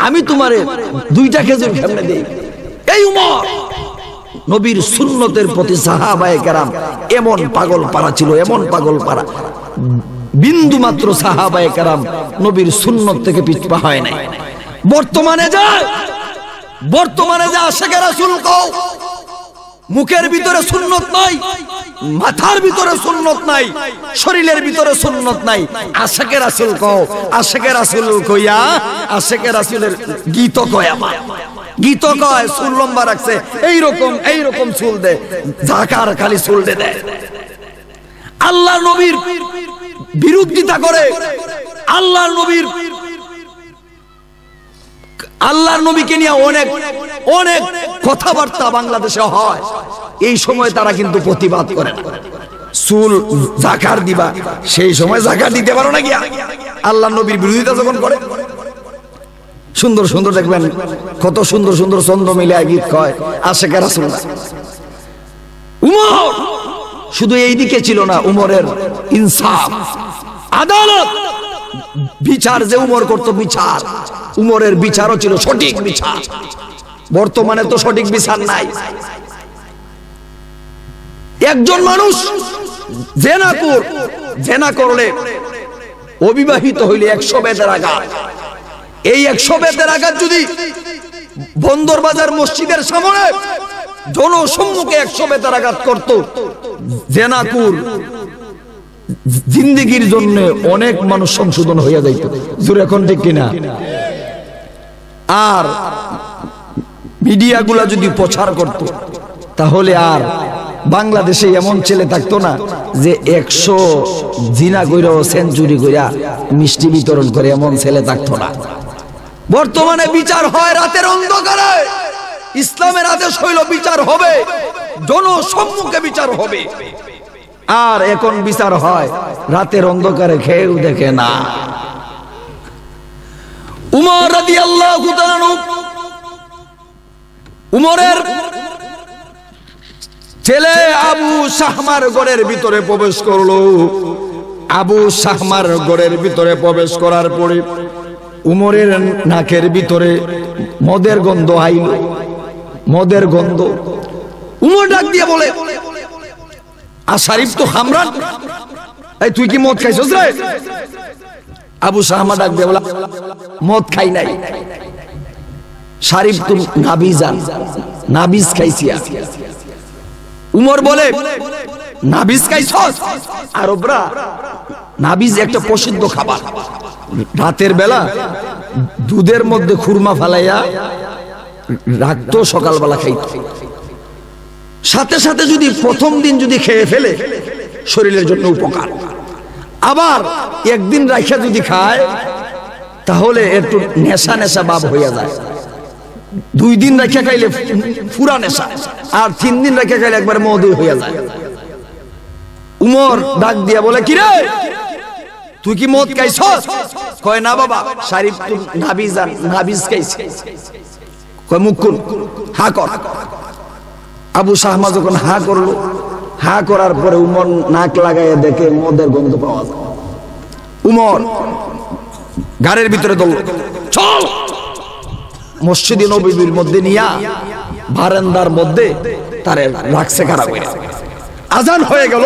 আমি তোমারে দুইটা খেজুর কেমনে দেই? এই উমর নবীর সুন্নতের প্রতি সাহাবায়ে কেরাম এমন পাগল পারা ছিল, এমন পাগল পারা, বিন্দু মাত্র সাহাবায়ে কেরাম নবীর সুন্নত থেকে পিছপা হয় নাই। বর্তমানে যা আশিকে রাসূল কও, মুখের ভিতরে সুন্নত নাই, মাথার ভিতরে সুন্নত নাই, শরীরের ভিতরে সুন্নত নাই। আশিকে রাসূল কও, আশিকে রাসূল কইয়া আশিকে রাসূলের গীত কয়, আমার গীত কয়, চুল লম্বা রাখছে, এইরকম চুল দে, ঝাঁকার খালি চুল দে দেয়। আল্লাহ নবীর বিরোধিতা করে, আল্লাহর নবীকে নিয়ে অনেক কথাবার্তা বাংলাদেশে হয়। এই সময় তারা কিন্তু প্রতিবাদ করে না। চুল জাকার দিবা, সেই সময় জাকার দিতে পারো না গিয়া আল্লাহর নবীর বিরোধিতা যখন করে। সুন্দর সুন্দর দেখবেন, কত সুন্দর সুন্দর ছন্দ মিলে গীত কয় আশিকে রাসূলুল্লাহ। উমর শুধু এই দিকে ছিল না, উমরের ইনসাফ, আদালত, বিচার যে উমর করতো, বিচার, উমরের বিচারও ছিল সঠিক বিচার। বর্তমানে তো সঠিক বিচার নাই। একজন মানুষ জেনা করলে অবিবাহিত হইলে 100 বেতের আঘাত। এই 100 বেতের আঘাত যদি বন্দর বাজার মসজিদের সামনে জনসম্মুখে 100 বেতের আঘাত করত, জেনাকুর জিন্দেগির জন্য অনেক মানুষ সংশোধন হইয়া যাইত। জোরে এখন ঠিক কিনা? আর মিডিয়াগুলা যদি প্রচার করত, তাহলে আর বাংলাদেশে এমন ছেলে থাকতো না যে 100 জিনা কইরা সেঞ্চুরি কইরা মিষ্টি বিতরণ করে, এমন ছেলে থাকতো না। বর্তমানে বিচার হয় রাতের অন্ধকারে। ইসলামের আদেশ হইল বিচার হবে, জনসম্মুখে বিচার হবে। আর এখন বিচার হয় রাতের অন্ধকারে, কেউ দেখে না। উমর রাদিয়াল্লাহু তাআলা উমরের ছেলে আবু শাহমার ঘরের ভিতরে প্রবেশ করলো। আবু শাহমার ঘরের ভিতরে প্রবেশ করার পরে উমরের নাকের ভিতরে মদের গন্ধ আইল, মদের গন্ধ। উমর ডাক দিয়ে বলে, আশারিফ তো হামরান, এই তুই কি মদ খাইছস রে? আবু শাহমা ডাক দিয়ে বলে, মদ খাই নাই, শারিফ তো নাবিজান, নাবিজ খাইছি। উমর বলে, নাবিজ খাইছস? আরবরা নাবিজ একটা প্রসিদ্ধ খাবার। রাতের বেলা দুধের মধ্যে খুরমা ফালাইয়া রাখতো, সকালবেলা খাইত। সাথে সাথে যদি প্রথম দিন যদি খেয়ে ফেলে শরীরের জন্য উপকার, আবার একদিন রাখা যদি খায় তাহলে একটু নেশা নেশা ভাব হইয়া যায়। 2 দিন রাখা খাইলে পুরা নেশা, আর 3 দিন রাখা খাইলে একবার মদই হইয়া যায়। উমর ডাক দিয়া বলে, কি রে তুই কি মদ খাইছস? কয় না বাবা, শারিফ তো নাবিজান, নাবিজ খাইছে। কয় মুখ খুল, হা কর। আবু শাহমা যখন হা করলো, হা করার পরে উমর নাক লাগাইয়া দেখে মদের গন্ধ পাওয়া যায়। উমর গাড়ির ভিতরে দৌড়, চল। মসজিদে নববীর মধ্যে নিয়া বারান্দার মধ্যে তারে রাখছে খারাপ হয়ে। আজান হয়ে গেল,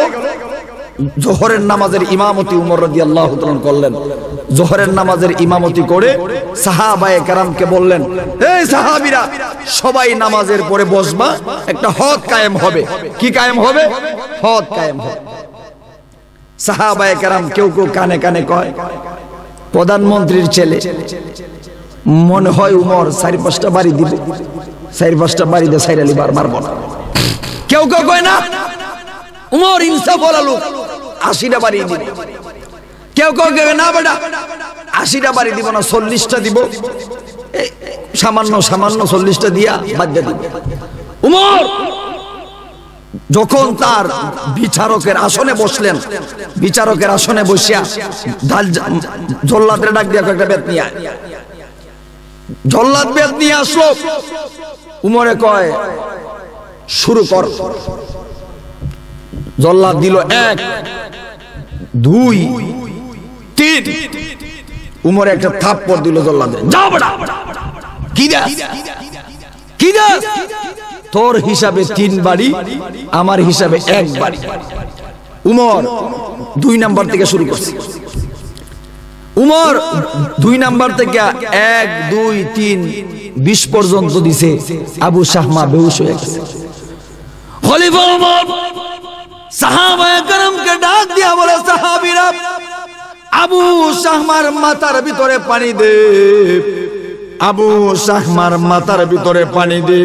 জোহরের নামাজের ইমামতি উমর রাদিয়াল্লাহু তাআলা করলেন। জোহরের নামাজের ইমামতি করে সাহাবায়ে কেরামকে বললেন, এই সাহাবীরা সবাই নামাজের পরে বসবা, একটা হদ কায়েম হবে। কি কায়েম হবে? হদ কায়েম হবে। সাহাবায়ে কেরাম কেউ কেউ কানে কানে কয়, প্রধানমন্ত্রীর ছেলে, মনে হয় উমর 4-5টা বাড়ি দিবে, 4-5টা বাড়ি দিয়ে সাইরালি বার মারব না। কেউ কেউ কয় না, উমর ইনসাফ ওয়ালা লোক, 80টা বাড়ি দিবে। কেউ কেউ কয় না বেটা, 80টা বাড়ি দিব না, 40টা দিব, সামান্য সামান্য 40টা দিয়া বাদ দিয়ে দিব। উমর যখন তার বিচারকের আসনে বসলেন, বিচারকের আসনে বসিয়া জল্লাদের ডাক দিয়া একটা বেত নিয়ে আয়। জল্লাদ বেত নিয়ে আসলো। উমরে কয়, শুরু কর। জল্লাদ দিল 1, 2, 3। উমরে একটা থাপ্পড় দিল জল্লাদের। যাও বেটা, কি দাস, কি দাস? তোর হিসাবে 3 বাড়ি, আমার হিসাবে 1 বাড়ি। উমর 2 নাম্বার থেকে শুরু করছে। উমর 2 নাম্বার থেকে 1, 2, 3, 20 পর্যন্ত দিছে। আবু শাহমা বেহুশ হয়ে গেছে। খলিফা উমর সাহাবায়ে কেরামকে ডাক দিয়া বলে, সাহাবীরা আবু শাহমার মাথার ভিতরে পানি দে, আবু শাহমার মাথার ভিতরে পানি দে,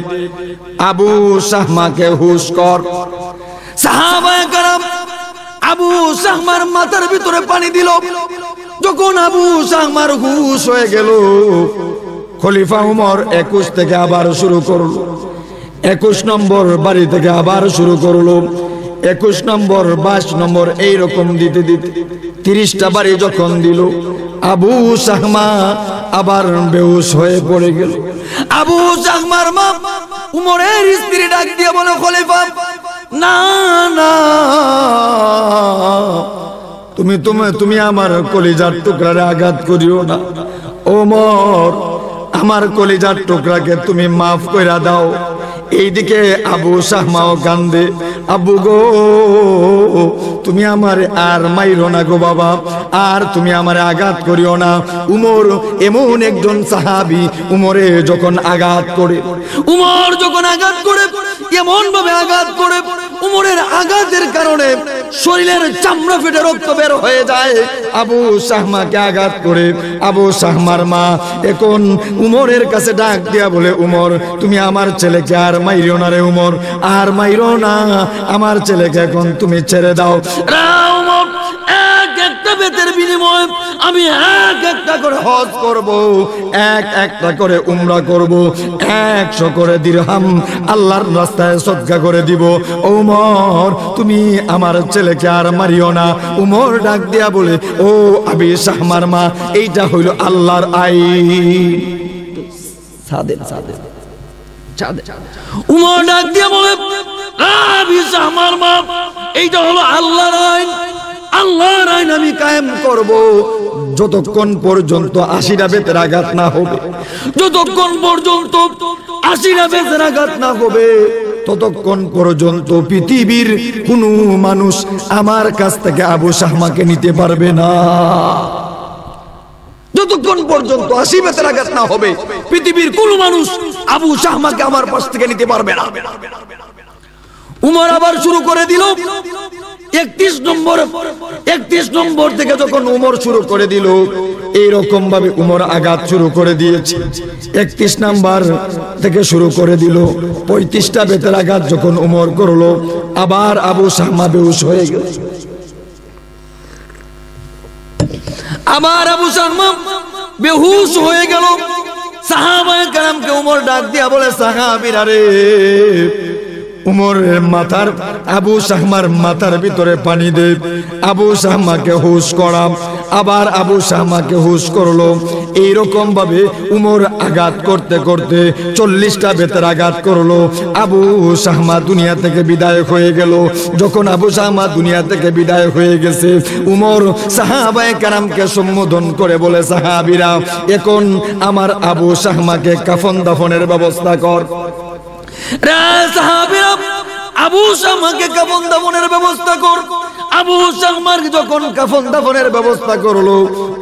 আবু শাহমাকে হুশ কর। সাহাবায়ে কেরাম আবু শাহমার মাথার ভিতরে পানি দিল। যখন আবু শাহমার হুশ হয়ে গেল, খলিফা উমর 21 থেকে আবার শুরু করলো। 21 নম্বর বাড়ি থেকে আবার শুরু করলো। 21 নম্বর, 22 নম্বর, এইরকম দিতে দিতে 30টা বাড়ি যখন দিল, আবু শাহমা আবার বেহুশ হয়ে পড়ে গেল। আবু শাহমার মা উমরের স্ত্রী ডাক দিয়ে বলে, খলিফা না না, তুমি আমার কলিজার টুকরারে আঘাত করিও না। ওমর, আমার কলিজার টুকরাকে তুমি মাফ কইরা দাও। এইদিকে আবু শাহমাও কান্দে, আব্বু গো তুমি আমারে আর মাইরো না গো বাবা, আর তুমি আমারে আঘাত করিও না। উমর এমন একজন সাহাবী, উমরে যখন আঘাত করে, উমর যখন আঘাত করে এমন ভাবে আঘাত করে, উমরের আঘাতের কারণে শরীরের চামড়া ফেটে রক্ত বের হয়ে যায়। আবু শাহমাকে আঘাত করে আবু শাহমার মা এখন উমরের কাছে ডাক দিয়া বলে, উমর তুমি আমার ছেলেকে আর মাইরো না রে উমর, আর মাইরো না, আমার ছেলেকে এখন তুমি ছেড়ে দাও। একটা বেতের বিনিময়ে আমি একটা করে হজ করব, একটা করে উমরা করব, 100 করে দিরহাম আল্লাহর রাস্তায় সদকা করে দিব। উমর তুমি আমার ছেলেকে আর মারিও না। উমর ডাক দিয়া বলে, ও আবি শাহমার মা, এইটা হইল আল্লাহর আইন। উমর ডাক দিয়া বলে, আবি শাহমার মা, এইটা হলো আল্লাহর আইন। আল্লাহর আইন আমি কায়েম করব যতক্ষণ পর্যন্ত 80টা বেতের আঘাত না হবে, যতক্ষণ পর্যন্ত 80টা বেতের আঘাত না হবে, ততক্ষণ পর্যন্ত পৃথিবীর কোন মানুষ আমার কাছ থেকে আবু শাহমাকে নিতে পারবে না। যতক্ষণ পর্যন্ত 80 বেতের আঘাত না হবে, পৃথিবীর কোন মানুষ আবু শাহমাকে আমার কাছ থেকে নিতে পারবে না। উমর আবার শুরু করে দিল 31 নম্বর থেকে যখন উমর শুরু করে দিল, এইরকম ভাবে উমর আঘাত শুরু করে দিয়েছে। 31 নাম্বার থেকে শুরু করে দিল, 35টা বেতের আঘাত যখন উমর করলো, আবার আবু শাহমা বেহুশ হয়ে গেল। আবার আবু শাহমা বেহুশ হয়ে গেল। সাহাবায়ে কেরামকে উমর ডাক দিয়া বলে, সাহাবীরা রে, উমরের মাথার, আবু শাহমার মাথার ভিতরে পানি দে, আবু শাহমাকে হুশ করাম। আবার আবু শাহমাকে হুশ করলো। এইরকম ভাবে উমর আঘাত করতে করতে 40টা বেতের আঘাত করলো। আবু শাহমা দুনিয়া থেকে বিদায় হয়ে গেল। যখন আবু শাহমা দুনিয়া থেকে বিদায় হয়ে গেছে, উমর সাহাবায়ে কেরামকে সম্বোধন করে বলে, সাহাবীরা, এখন আমার আবু শাহমাকে কাফন দাফনের ব্যবস্থা কর। সাহাবীরা, আবু শাহমাকে কাফন দাফনের ব্যবস্থা কর। আবু শাহমার যখন কাফন দাফনের ব্যবস্থা করলো,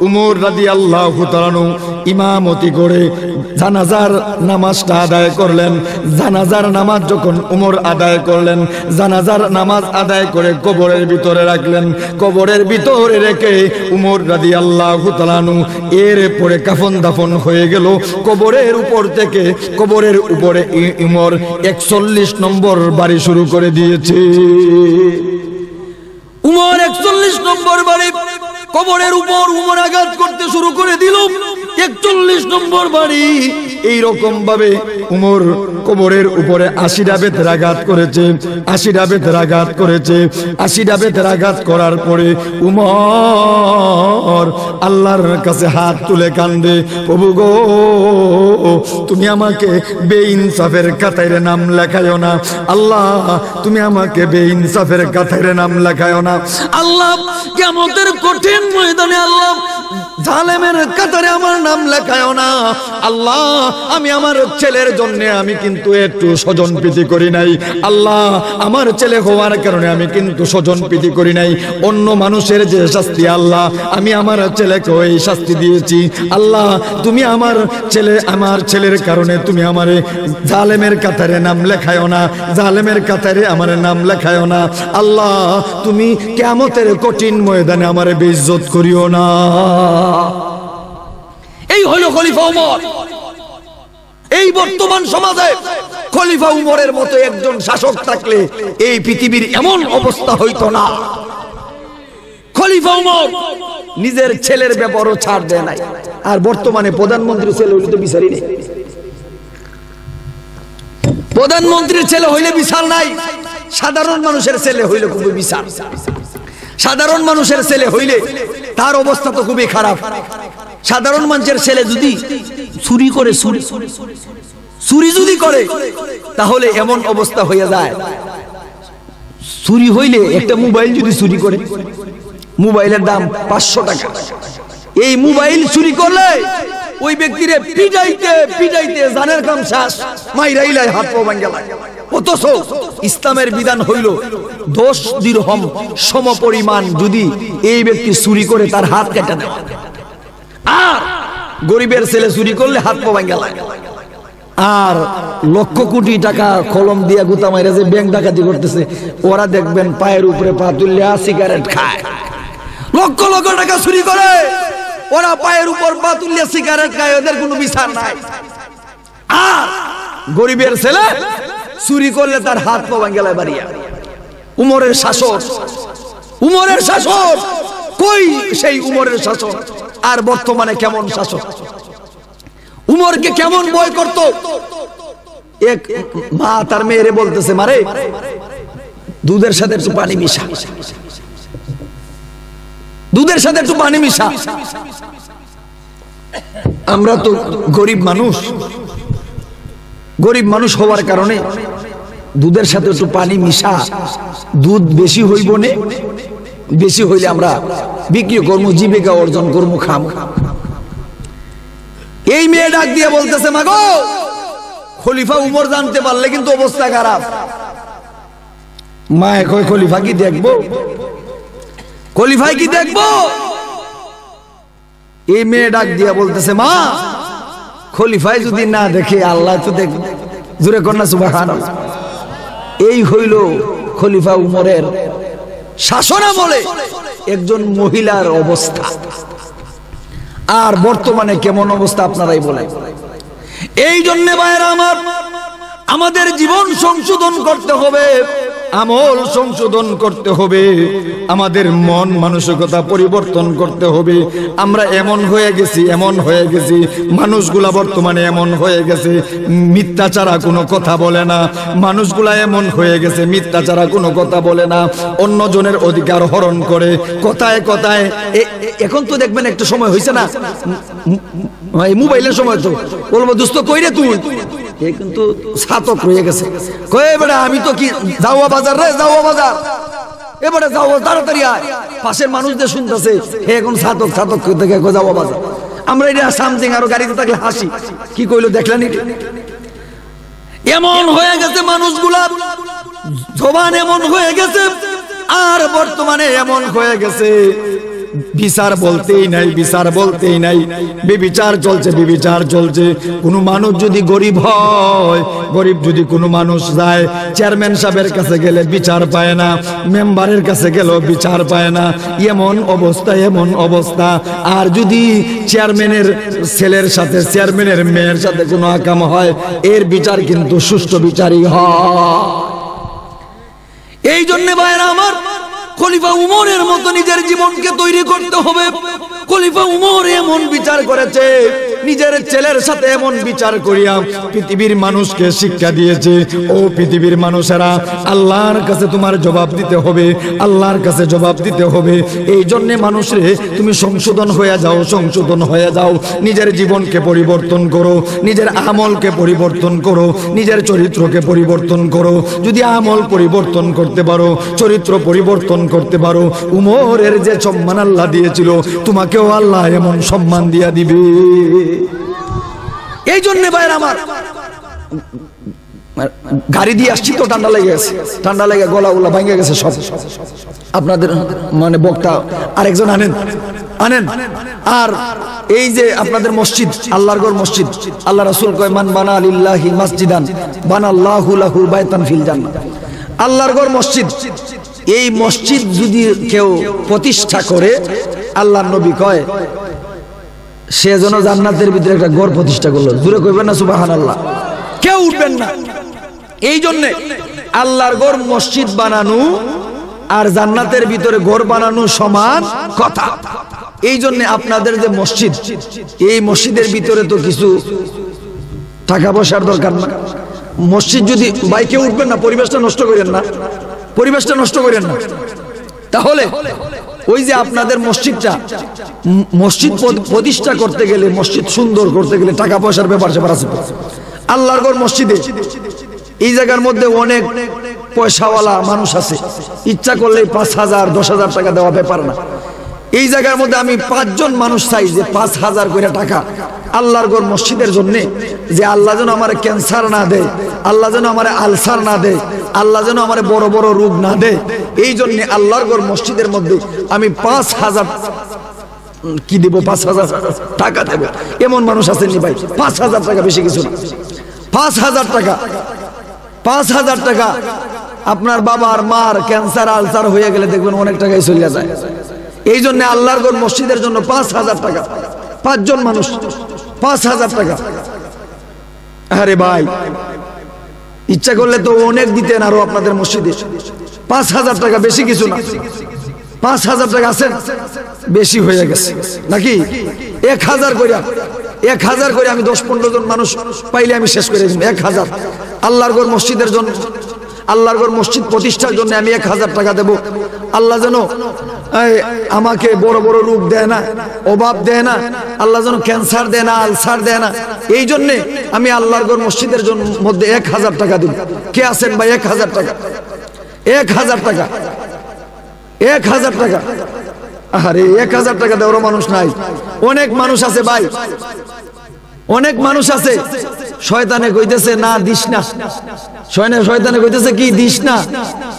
উমর রাদিয়াল্লাহু তাআলা ইমামতি করে জানাজার নামাজটা আদায় করলেন। জানাজার নামাজ যখন উমর আদায় করলেন, জানাজার নামাজ আদায় করে কবরের ভিতরে রাখলেন। কবরের ভিতরে রেখে উমর রাদিয়াল্লাহু তাআলা এরপরে কাফন দাফন হয়ে গেল। কবরের উপর থেকে, কবরের উপরে উমর 41 নম্বর বাড়ি শুরু করে দিয়েছে। উমর 41 নম্বর বাড়ি কবরের উপর উমর আঘাত করতে শুরু করে দিল। 41 নম্বর বাড়ি এইরকম ভাবে উমর কবরের উপরে 80টা বেতের আঘাত করেছে। 80টা বেতের আঘাত করেছে। 80টা বেতের আঘাত করার পরে উমর আল্লাহর কাছে হাত তুলে কান্দে, প্রভু গো, তুমি আমাকে বেইনসাফের কাতারে নাম লেখায়ো না। আল্লাহ, তুমি আমাকে বেইনসাফের কাতারে নাম লেখায়ো না। আল্লাহ, কিয়ামতের কঠিন ময়দানে আল্লাহ জালেমের কাতারে আমার নাম লেখায়ো না। আল্লাহ, আমি আমার ছেলের জন্য আমি কিন্তু একটু স্বজন প্রীতি করি নাই। আল্লাহ, আমার ছেলে হওয়ার কারণে আমি কিন্তু স্বজন প্রীতি করি নাই। অন্য মানুষের যে শাস্তি, আল্লাহ, আমি আমার ছেলেকে ওই শাস্তি দিয়েছি। আল্লাহ, তুমি আমার ছেলের কারণে তুমি আমারে জালেমের কাতারে নাম লেখায়ো না। জালেমের কাতারে আমার নাম লেখায়ো না। আল্লাহ, তুমি কিয়ামতের কঠিন ময়দানে আমারে বেইজ্জত করিও না। এই হলো খলিফা উমর। এই বর্তমান সমাজে খলিফা উমরের মতো একজন শাসক থাকলে এই পৃথিবীর এমন অবস্থা হইতো না। খলিফা উমর নিজের ছেলের ব্যাপারও ছাড় দেয় নাই। আর বর্তমানে প্রধানমন্ত্রীর ছেলে হইলে তো বিচারই নেই। প্রধানমন্ত্রীর ছেলে হইলে বিচার নাই, সাধারণ মানুষের ছেলে হইলে খুবই বিচার। সাধারণ মানুষের ছেলে হইলে তার অবস্থা তো খুবই খারাপ। সাধারণ মানুষের ছেলে যদি চুরি করে, চুরি যদি করে, তাহলে এমন অবস্থা হয়ে যায়। চুরি হইলে একটা মোবাইল যদি চুরি করে, মোবাইলের দাম 500 টাকা। এই মোবাইল চুরি করলে ওই ব্যক্তিরে পিটাইতে পিটাইতে জানের কাম শেষ, মাইরাইলাই হাত পা ভাঙ্গা লাগে। অথচ ইসলামের বিধান হইল 10 দিরহাম সমপরিমাণ যদি এই ব্যক্তি চুরি করে তার হাত কেটে দেওয়া, আর গরিবের ছেলে চুরি করলে হাত পা ভাঙ্গা লাগে। আর লক্ষ কোটি টাকা কলম দিয়া গুতা মাইরা যে ব্যাংক ডাকাতি করতেছে, ওরা দেখবেন পায়ের উপরে পা তুললে সিগারেট খায়। লক্ষ লক্ষ টাকা চুরি করে ওরা পায়ের উপর পা তুললে সিগারেট খায়, ওদের কোনো বিচার নাই। আর গরিবের ছেলে চুরি করলে তার হাত পা ভাঙ্গা লাগে বাড়িয়া। উমরের শাসন, উমরের শাসন কই সেই উমরের শাসন? আর বর্তমানে কেমন শাসন? উমরকে কেমন ভয় করত? এক মা তার মেয়েরে বলতেছে, মারে দুধের সাথে একটু পানি মিশা, দুধের সাথে একটু পানি মিশা। আমরা তো গরিব মানুষ, গরিব মানুষ হওয়ার কারণে দুধের সাথে একটু পানি মিশা, দুধ বেশি হইব না, বেশি হইলে আমরা বিক্রি করবো, জীবিকা অর্জন করবো, খাবো। এই মেয়ে ডাক দিয়ে বলতেছে, মাগো খলিফা উমর জানতে পারলে কিন্তু অবস্থা খারাপ। মা কয়, খলিফা কি দেখবো, খলিফা কি দেখবো? এই মেয়ে ডাক দিয়া বলতেছে, মা খলিফাই যদি না দেখে আল্লাহ তো দেখবে। জোরে কন্যা সুবহানাল্লাহ। এই হইল খলিফা উমরের শাসনামলে একজন মহিলার অবস্থা। আর বর্তমানে কেমন অবস্থা আপনারাই বলেন। এই জন্য ভাইরা আমার, আমাদের জীবন সংশোধন করতে হবে, আমল সংশোধন করতে হবে, আমাদের মন মানসিকতা পরিবর্তন করতে হবে। আমরা এমন হয়ে গেছি, এমন হয়ে গেছি, মানুষগুলা বর্তমানে এমন হয়ে গেছে, মিথ্যা ছাড়া কোনো কথা বলে না। মানুষগুলা এমন হয়ে গেছে, মিথ্যা ছাড়া কোনো কথা বলে না, অন্যজনের অধিকার হরণ করে কথায় কথায়। এখন তো দেখবেন একটা সময় হয়েছে না, মোবাইলের সময়, তো বলবো দোস্ত কই রে তুই, কিন্তু ছাতক রয়ে গেছে। কই বেটা আমি তো কি যাওয়া বাজার রে, যাওয়া বাজার, এবারে যাও তাড়াতাড়ি আয়। পাশের মানুষদের শুনতেছে হে এখন ছাতক, ছাতক থেকে যাওয়া বাজার। আমরা এটা সামথিং আরো গাড়িতে থাকলে হাসি, কি কইলো দেখলেন? এমন হয়ে গেছে মানুষগুলা, জবান এমন হয়ে গেছে। আর বর্তমানে এমন হয়ে গেছে, বিচার বলতেই নাই, বিচার বলতেই নাই, বেবিচার চলছে, বেবিচার চলছে। কোনো মানুষ যদি গরিব হয়, গরিব যদি কোনো মানুষ যায়, চেয়ারম্যান সাহেবের কাছে গেলে বিচার পায় না, মেম্বারের কাছে গেলেও বিচার পায় না, এমন অবস্থা, এমন অবস্থা। আর যদি চেয়ারম্যানের ছেলের সাথে, চেয়ারম্যানের মেয়ের সাথে কোনো আকাম হয়, এর বিচার কিন্তু সুষ্ঠু বিচারই হয়। এই জন্য ভাইরা আমার, খলিফা উমরের মতো নিজের জীবনকে তৈরি করতে হবে। খলিফা উমর এমন বিচার করেছে, নিজের ছেলের সাথে এমন বিচার করিয়া পৃথিবীর মানুষকে শিক্ষা দিয়েছে, ও পৃথিবীর মানুষেরা, আল্লাহর কাছে তোমার জবাব দিতে হবে, আল্লাহর কাছে জবাব দিতে হবে। এই জন্য মানুষরে তুমি সংশোধন হয়ে যাও, সংশোধন হয়ে যাও, নিজের জীবনকে পরিবর্তন করো, নিজের আমলকে পরিবর্তন করো, নিজের চরিত্রকে পরিবর্তন করো। যদি আমল পরিবর্তন করতে পারো, চরিত্র পরিবর্তন করতে পারো, উমরের যে সম্মান আল্লাহ দিয়েছিল, তোমাকেও আল্লাহ এমন সম্মান দিয়া দিবে। এই জন্য ভাইরা আমার, গাড়ি দিয়ে আসছি তো ঠান্ডা লেগে গেছে, ঠান্ডা লেগে গলা উলা ভাঙে গেছে সব। আপনাদের মানে বক্তা আরেকজন আনেন, আনেন। আর এই যে আপনাদের মসজিদ, আল্লাহর ঘর মসজিদ, আল্লাহ রাসূল কয়, মান বানা লিল্লাহি মাসজিদান বানাল্লাহু লাহু বাইতান ফিল জান্নাহ। আল্লাহর ঘর মসজিদ, এই মসজিদ যদি কেউ প্রতিষ্ঠা করে, আল্লাহর নবী কয় সে যেন জান্নাতের ভিতরে একটা ঘর প্রতিষ্ঠা করলো। দূরে কইবেন না সুবহানাল্লাহ, কেউ উঠবেন না। এই জন্য আল্লাহর ঘর মসজিদ বানানো আর জান্নাতের ভিতরে ঘর বানানো সমান কথা। এই জন্য আপনাদের যে মসজিদ, এই মসজিদের ভিতরে তো কিছু টাকা পয়সার দরকার না। মসজিদ যদি, বাইকে উঠবেন না, পরিবেশটা নষ্ট করেন না, পরিবেশটা নষ্ট করেন না। তাহলে ওই যে আপনাদের মসজিদটা, মসজিদ প্রতিষ্ঠা করতে গেলে, মসজিদ সুন্দর করতে গেলে টাকা পয়সার ব্যাপার স্যাপার আছে। আল্লাহর ঘর মসজিদে, এই জায়গার মধ্যে অনেক পয়সাওয়ালা মানুষ আছে, ইচ্ছা করলে 5,000 10,000 টাকা দেওয়া ব্যাপার না। এই জায়গার মধ্যে আমি 5 জন মানুষ চাই যে 5000 করে টাকা আল্লাহর ঘর মসজিদের জন্য, যে আল্লাহ যেন আমার ক্যান্সার না দেয়, আল্লাহ যেন আমার আলসার না দেয়, আল্লাহ যেন আমার বড় বড় রোগ না দেয়। এই জন্য আল্লাহর ঘর মসজিদের মধ্যে আমি 5000 কি দিব, 5000 টাকা দেব। এমন মানুষ আছেননি ভাই? 5000 টাকা বেশি কিছু না। 5000 টাকা, 5000 টাকা আপনার বাবার মার ক্যান্সার আলসার হয়ে গেলে দেখবেন অনেক টাকাই চলে যায়। এই জন্য আল্লাহর ঘর মসজিদের জন্য 5000 টাকা, 5 জন মানুষ 5000 টাকা। আরে ভাই ইচ্ছা করলে তো অনেক দিতেন আরো আপনাদের মসজিদে। 5000 টাকা বেশি কিছু না। 5000 টাকা আছেন, বেশি হয়ে গেছে নাকি? 1000 করে, 1000 করে আমি 10-15 জন মানুষ পাইলে আমি শেষ করে দিই। 1000 আল্লাহর ঘর মসজিদের জন্য, আল্লাহর ঘর মসজিদ প্রতিষ্ঠার জন্য আমি 1000 টাকা দেব। আল্লাহ যেন আমাকে বড় বড় রোগ দেয় না, অভাব দেয় না, আল্লাহ যেন ক্যান্সার দেয় না, আলসার দেয় না। এই জন্য আমি আল্লাহর ঘর মসজিদের জন্য মধ্যে 1000 টাকা দিব। কে আছেন ভাই? 1000 টাকা, 1000 টাকা, 1000 টাকা। আরে 1000 টাকা দেওয়ার মানুষ নাই। অনেক মানুষ আছে ভাই, অনেক মানুষ আছে শয়তানে কইতেছে না দিস না, শয়তানে কইতেছে কি দিস না,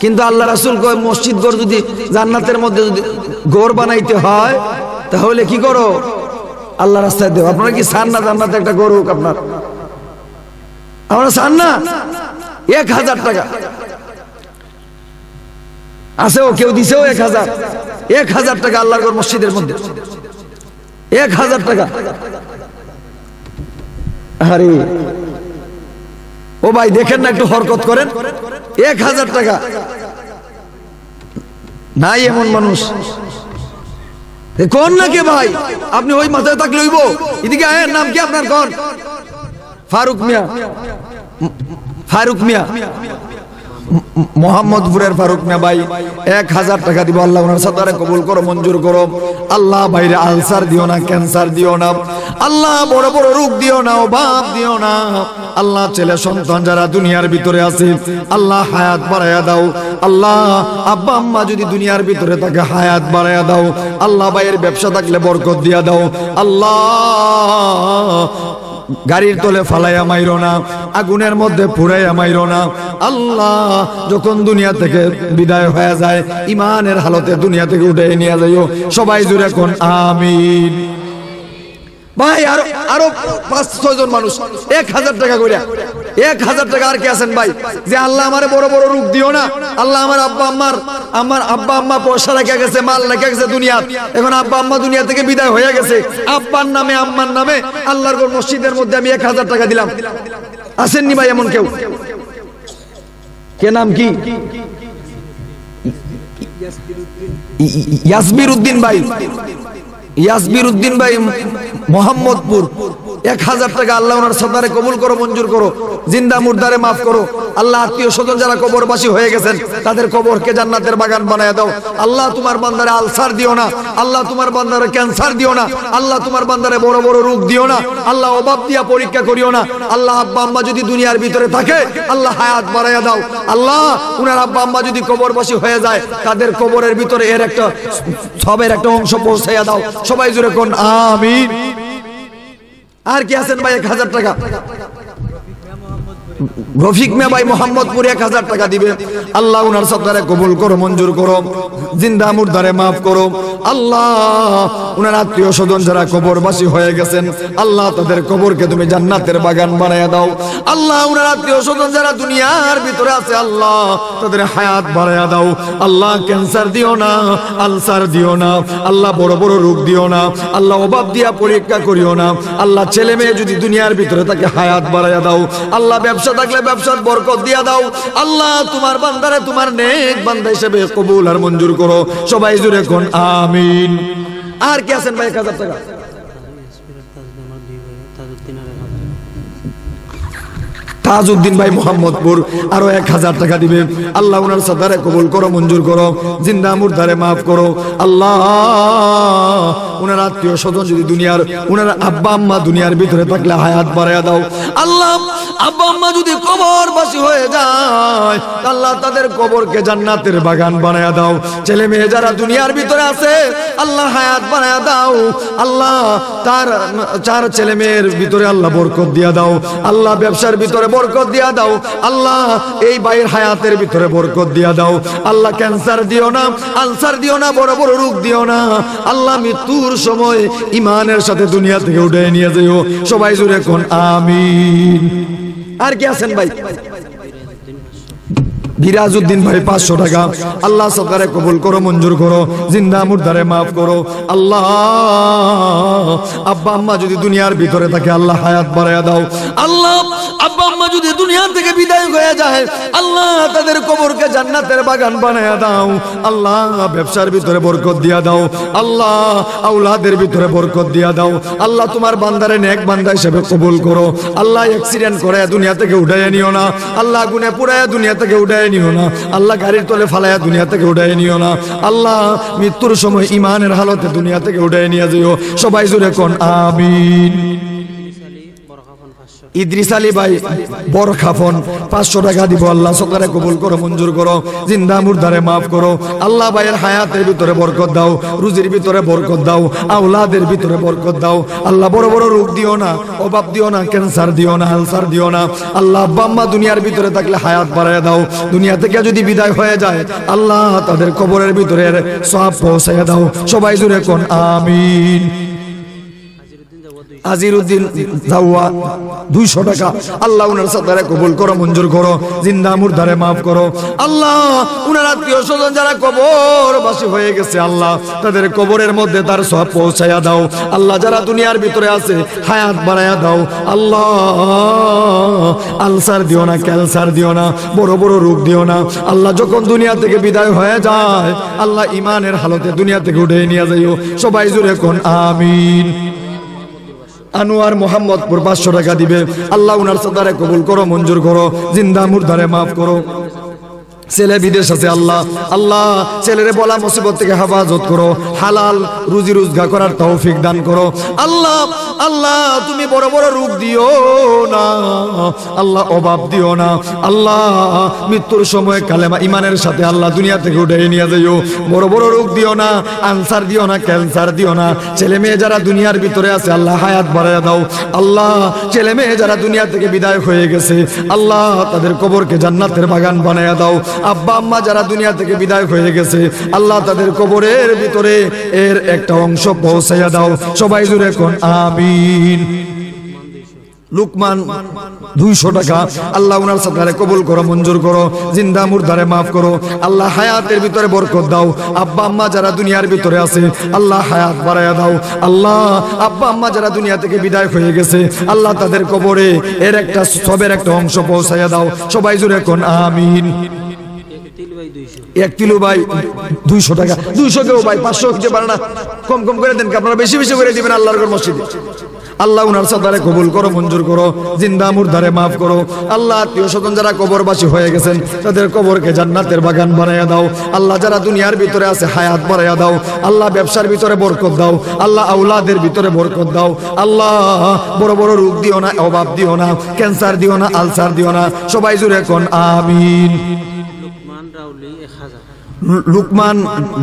কিন্তু আল্লাহ রাসূল কয় মসজিদ ঘর যদি জান্নাতের মধ্যে যদি ঘর বানাইতে হয় তাহলে কি করো? আল্লাহ রাস্তায় দেও। আপনারা কি চান না জান্নাতে একটা ঘর হোক আপনার? আমরা চান না? 1000 টাকা আছে, ও কেউ দিছেও 1000, 1000 টাকা আল্লাহর ঘর মসজিদের মধ্যে, 1000 টাকা। আরে ও ভাই দেখেন না, একটু হরকত করেন। 1000 টাকা নাই এমন মানুষ কোন নাকি ভাই? আপনি ওই মাথায় থাকলে হইব। এদিকে আয়ের নাম কি আপনার? কোন? ফারুক মিয়া, ফারুক মিয়া, মোহাম্মদপুরের ফারুক মিয়া ভাই 1000 টাকা দিব। আল্লাহ ওনার সাদারে কবুল করো, মঞ্জুর করো। আল্লাহ বাইরে আলসার দিও না, ক্যান্সার দিও না, আল্লাহ বড় বড় রোগ দিও না, অভাব দিও না। আল্লাহ ছেলে সন্তান যারা দুনিয়ার ভিতরে আছে আল্লাহ হায়াত বাড়াইয়া দাও। আল্লাহ আব্বা আম্মা যদি দুনিয়ার ভিতরে থাকে হায়াত বাড়াইয়া দাও। আল্লাহ ভাইয়ের ব্যবসা থাকলে বরকত দিয়া দাও। আল্লাহ গাড়ির তলে ফালাইয়া মাইরো না, আগুনের মধ্যে পুড়াইয়া মাইরো না। আল্লাহ যখন দুনিয়া থেকে বিদায় হয়ে যায় ইমানের হালতে দুনিয়া থেকে উঠে নিয়ে যাইও। সবাই জুড়ে কোন আমিন। ভাই আরো 5-6 জন মানুষ 1000 টাকা করে, 1000 টাকা। আর কে আছেন ভাই যে আল্লাহ আমারে বড় বড় রোগ দিও না, আল্লাহ আমার আব্বা আম্মা পয়সা রেখে গেছে, মাল রেখে গেছে দুনিয়া, এখন আব্বা আম্মা দুনিয়া থেকে বিদায় হয়ে গেছে, আব্বার নামে আম্মার নামে আল্লাহর ঘর মসজিদের মধ্যে আমি 1000 টাকা দিলাম। আসেননি ভাই এমন কেউ? কে নাম কি? ইয়াসবির উদ্দিন ভাই, ইয়াসবির উদ্দিন ভাই মোহাম্মদপুর 1000 টাকা। আল্লাহ ওনার সাদারে কবুল করো, মঞ্জুর করো। জিন্দা মুর্দারে মাফ করো। আল্লাহ আত্মীয় স্বজন যারা কবরবাসী হয়ে গেছেন তাদের কবরকে জান্নাতের বাগান বানায় দাও। আল্লাহ তোমার বান্দারে আলসার দিও না, আল্লাহ তোমার বান্দারে ক্যান্সার দিও না, আল্লাহ তোমার বান্দারে বড় বড় রোগ দিও না, আল্লাহ অভাব দিয়া পরীক্ষা করিও না। আল্লাহ আব্বা আম্মা যদি দুনিয়ার ভিতরে থাকে আল্লাহ হায়াত বাড়াইয়া দাও। আল্লাহ উনার আব্বা আম্মা যদি কবরবাসী হয়ে যায় তাদের কবরের ভিতরে এর একটা সবের একটা অংশ পৌঁছাইয়া দাও। সবাই জুড়ে কোন আমিন। আর কি আছেন ভাই 1000 টাকা? রফিক মিয়া ভাই মোহাম্মদপুর 1000 টাকা দিবে। আল্লাহ উনার সাদারে কবুল করো, মঞ্জুর করো। জিন্দা মুর্দারে মাফ করো। আল্লাহ উনার আত্মীয় স্বজন যারা কবরবাসী হয়ে গেছেন আল্লাহ তাদের কবরকে তুমি জান্নাতের বাগান বানাইয়া দাও। আল্লাহ উনার আত্মীয় স্বজন যারা দুনিয়ার ভিতরে আছে আল্লাহ তাদের হায়াত বাড়াইয়া দাও। আল্লাহ ক্যান্সার দিও না, আলসার দিও না, আল্লাহ বড় বড় রোগ দিও না, আল্লাহ অভাব দিয়া পরীক্ষা করিও না। আল্লাহ ছেলে মেয়ে যদি দুনিয়ার ভিতরে থাকে হায়াত বাড়াইয়া দাও। আল্লাহ ব্যবসা থাকলে ব্যবসার বরকত দিয়া দাও। আল্লাহ তোমার বান্দারে তোমার নেক বান্দা হিসেবে কবুল আর মঞ্জুর করো। সবাই জুড়ে কোন আমিন। আর কি আছেন ভাই 1000 টাকা? তাজউদ্দিন ভাই মোহাম্মদপুর আরো 1000 টাকা দিবে। আল্লাহ উনার সাদারে কবুল করো, মঞ্জুর করো। জিন্দা মুর্দারে মাফ করো। আল্লাহ উনার আত্মীয় স্বজন যদি দুনিয়ার উনার আব্বা আম্মা দুনিয়ার ভিতরে থাকলে হায়াত বাড়ায়া দাও আল্লাহ আব্বা আম্মা যদি কবরবাসী হয়ে যায় আল্লাহ তাদের কবরকে জান্নাতের বাগান বানায়া দাও ছেলে মেয়ে যারা দুনিয়ার ভিতরে আছে আল্লাহ হায়াত বানায়া দাও আল্লাহ তার চার ছেলে মেয়ের ভিতরে আল্লাহ বরকত দিয়া দাও আল্লাহ ব্যবসার ভিতরে বরকত দিয়া দাও আল্লাহ এই ভাইয়ের হায়াতের ভিতরে বরকত দিয়া দাও আল্লাহ ক্যান্সার দিও না আলসার দিও না বড় বড় রোগ দিও না আল্লাহ মৃত্যুর সময় ঈমানের সাথে দুনিয়া থেকে উঠে নিয়ে যাও সবাই জুড়ে কোন আমিন আর কি আছেন ভাই বিরাজউদ্দিন ভাই 500 টাকা আল্লাহ সরকারে কবুল করো মঞ্জুর করো জিন্দা মুর্দারে maaf করো আল্লাহ আব্বা আম্মা যদি দুনিয়ার ভিতরে থাকে আল্লাহ হায়াত বাড়ায়া দাও আল্লাহ আব্বা আম্মা যদি দুনিয়া থেকে বিদায় হয়ে যায় আল্লাহ তাদের কবরকে জান্নাতের বাগান বানায়া দাও আল্লাহ ব্যবসার ভিতরে বরকত দিয়া দাও আল্লাহ আওলাদের ভিতরে বরকত দিয়া দাও আল্লাহ তোমার বান্দারে নেক বান্দা হিসেবে কবুল করো আল্লাহ অ্যাক্সিডেন্ট করে দুনিয়া থেকে উঠাইয়া নিও না আল্লাহ গুনাহ পুরায়া দুনিয়া থেকে উঠাইয়া নিও না আল্লাহ গাড়ির তলে ফালায়া দুনিয়া থেকে উঠাইয়া নিও না আল্লাহ মৃত্যুর সময় ঈমানের হালতে দুনিয়া থেকে উঠাইয়া নিয়ে যাও সবাই জুড়ে কোন আমিন ইদ্রিস আলী ভাই বরখাফন 500 টাকা দিব আল্লাহ সরকারে কবুল করো মঞ্জুর করো জিন্দা মুর্দারে maaf করো আল্লাহ ভাইয়ের হায়াতের ভিতরে বরকত দাও রুজির ভিতরে বরকত দাও আওলাদের ভিতরে বরকত দাও আল্লাহ বড় বড় রোগ দিও না অভাব দিও না ক্যান্সার দিও না আলসার দিও না আল্লাহ আব্বা আম্মা দুনিয়ার ভিতরে থাকলে হায়াত বাড়ায়া দাও দুনিয়া থেকে যদি বিদায় হয়ে যায় আল্লাহ তাদের কবরের ভিতরে সওয়াব পৌঁছায়া দাও সবাই জুড়ে কোন আমিন আজিরউদ্দিন জাওয়া 200 টাকা আল্লাহ উনার সাদারে কবুল করো মঞ্জুর করো জিন্দা মুর্দারে maaf করো আল্লাহ উনার আত্মীয় স্বজন যারা কবরবাসী হয়ে গেছে আল্লাহ তাদের কবরের মধ্যে তার সওয়াব পৌঁছায়া দাও আল্লাহ যারা দুনিয়ার ভিতরে আছে হায়াত বাড়ায়া দাও আল্লাহ আলসার দিও না ক্যান্সার দিও না বড় বড় রোগ দিও না আল্লাহ যখন দুনিয়া থেকে বিদায় হয়ে যায় আল্লাহ ঈমানের হালতে দুনিয়া থেকে উঠে নিয়ে যাইও সবাই জুড়ে কোন আমিন আনোয়ার মোহাম্মদপুর 500 টাকা দিবে আল্লাহ উনার সাদারে কবুল করো মঞ্জুর করো জিন্দা মুর্দারে maaf করো ছেলে বিদেশ আছে আল্লাহ আল্লাহ ছেলেরে বলা মুসিবত থেকে হেফাজত করো হালাল রুজি রোজগার করার তৌফিক দান করো আল্লাহ আল্লাহ তুমি বড় বড় রোগ দিও না আল্লাহ অভাব দিও না আল্লাহ মৃত্যুর সময় কালেমা ঈমানের সাথে আল্লাহ দুনিয়া থেকে উঠে নিয়ে যাইও বড় বড় রোগ দিও না আনসার দিও না ক্যান্সার দিও না ছেলে মেয়ে যারা দুনিয়ার ভিতরে আছে আল্লাহ হায়াত বাড়ায়া দাও আল্লাহ ছেলে মেয়ে যারা দুনিয়া থেকে বিদায় হয়ে গেছে আল্লাহ তাদের কবরকে জান্নাতের বাগান বানায়া দাও আব্বা আম্মা যারা দুনিয়া থেকে বিদায় হয়ে গেছে আল্লাহ তাদের কবরের ভিতরে এর একটা অংশ পৌঁছাইয়া দাও সবাই জুড়ে কোন আমিন লুকমান 200 টাকা আল্লাহ উনার সাদারে কবুল করো মঞ্জুর করো জিন্দা মুর্দারে maaf করো আল্লাহ হায়াতের ভিতরে বরকত দাও আব্বা আম্মা যারা দুনিয়ার ভিতরে আছে আল্লাহ হায়াত বাড়ায়া দাও আল্লাহ আব্বা আম্মা যারা দুনিয়া থেকে বিদায় হয়ে গেছে আল্লাহ তাদের কবরে এর একটা সবের একটা অংশ পৌঁছাইয়া দাও সবাই জুড়ে কোন আমিন এক কিলো ভাই 200 টাকা 200 কেউ ভাই 500 দিতে পারে না কম কম করে দেন আপনারা বেশি বেশি করে দিবেন আল্লাহর ঘর মসজিদে আল্লাহ উনার সাদারে কবুল করো মঞ্জুর করো জিন্দা মুর্দারে maaf করো আল্লাহ আত্মীয় স্বজন যারা কবরবাসী হয়ে গেছেন তাদের কবরকে জান্নাতের বাগান বানায়া দাও আল্লাহ যারা দুনিয়ার ভিতরে আছে হায়াত বাড়ায়া দাও আল্লাহ ব্যবসার ভিতরে বরকত দাও আল্লাহ আওলাদের ভিতরে বরকত দাও আল্লাহ বড় বড় রোগ দিও না অভাব দিও না ক্যান্সার দিও না আলসার দিও না সবাই জুড়ে কোন আমিন লুকমান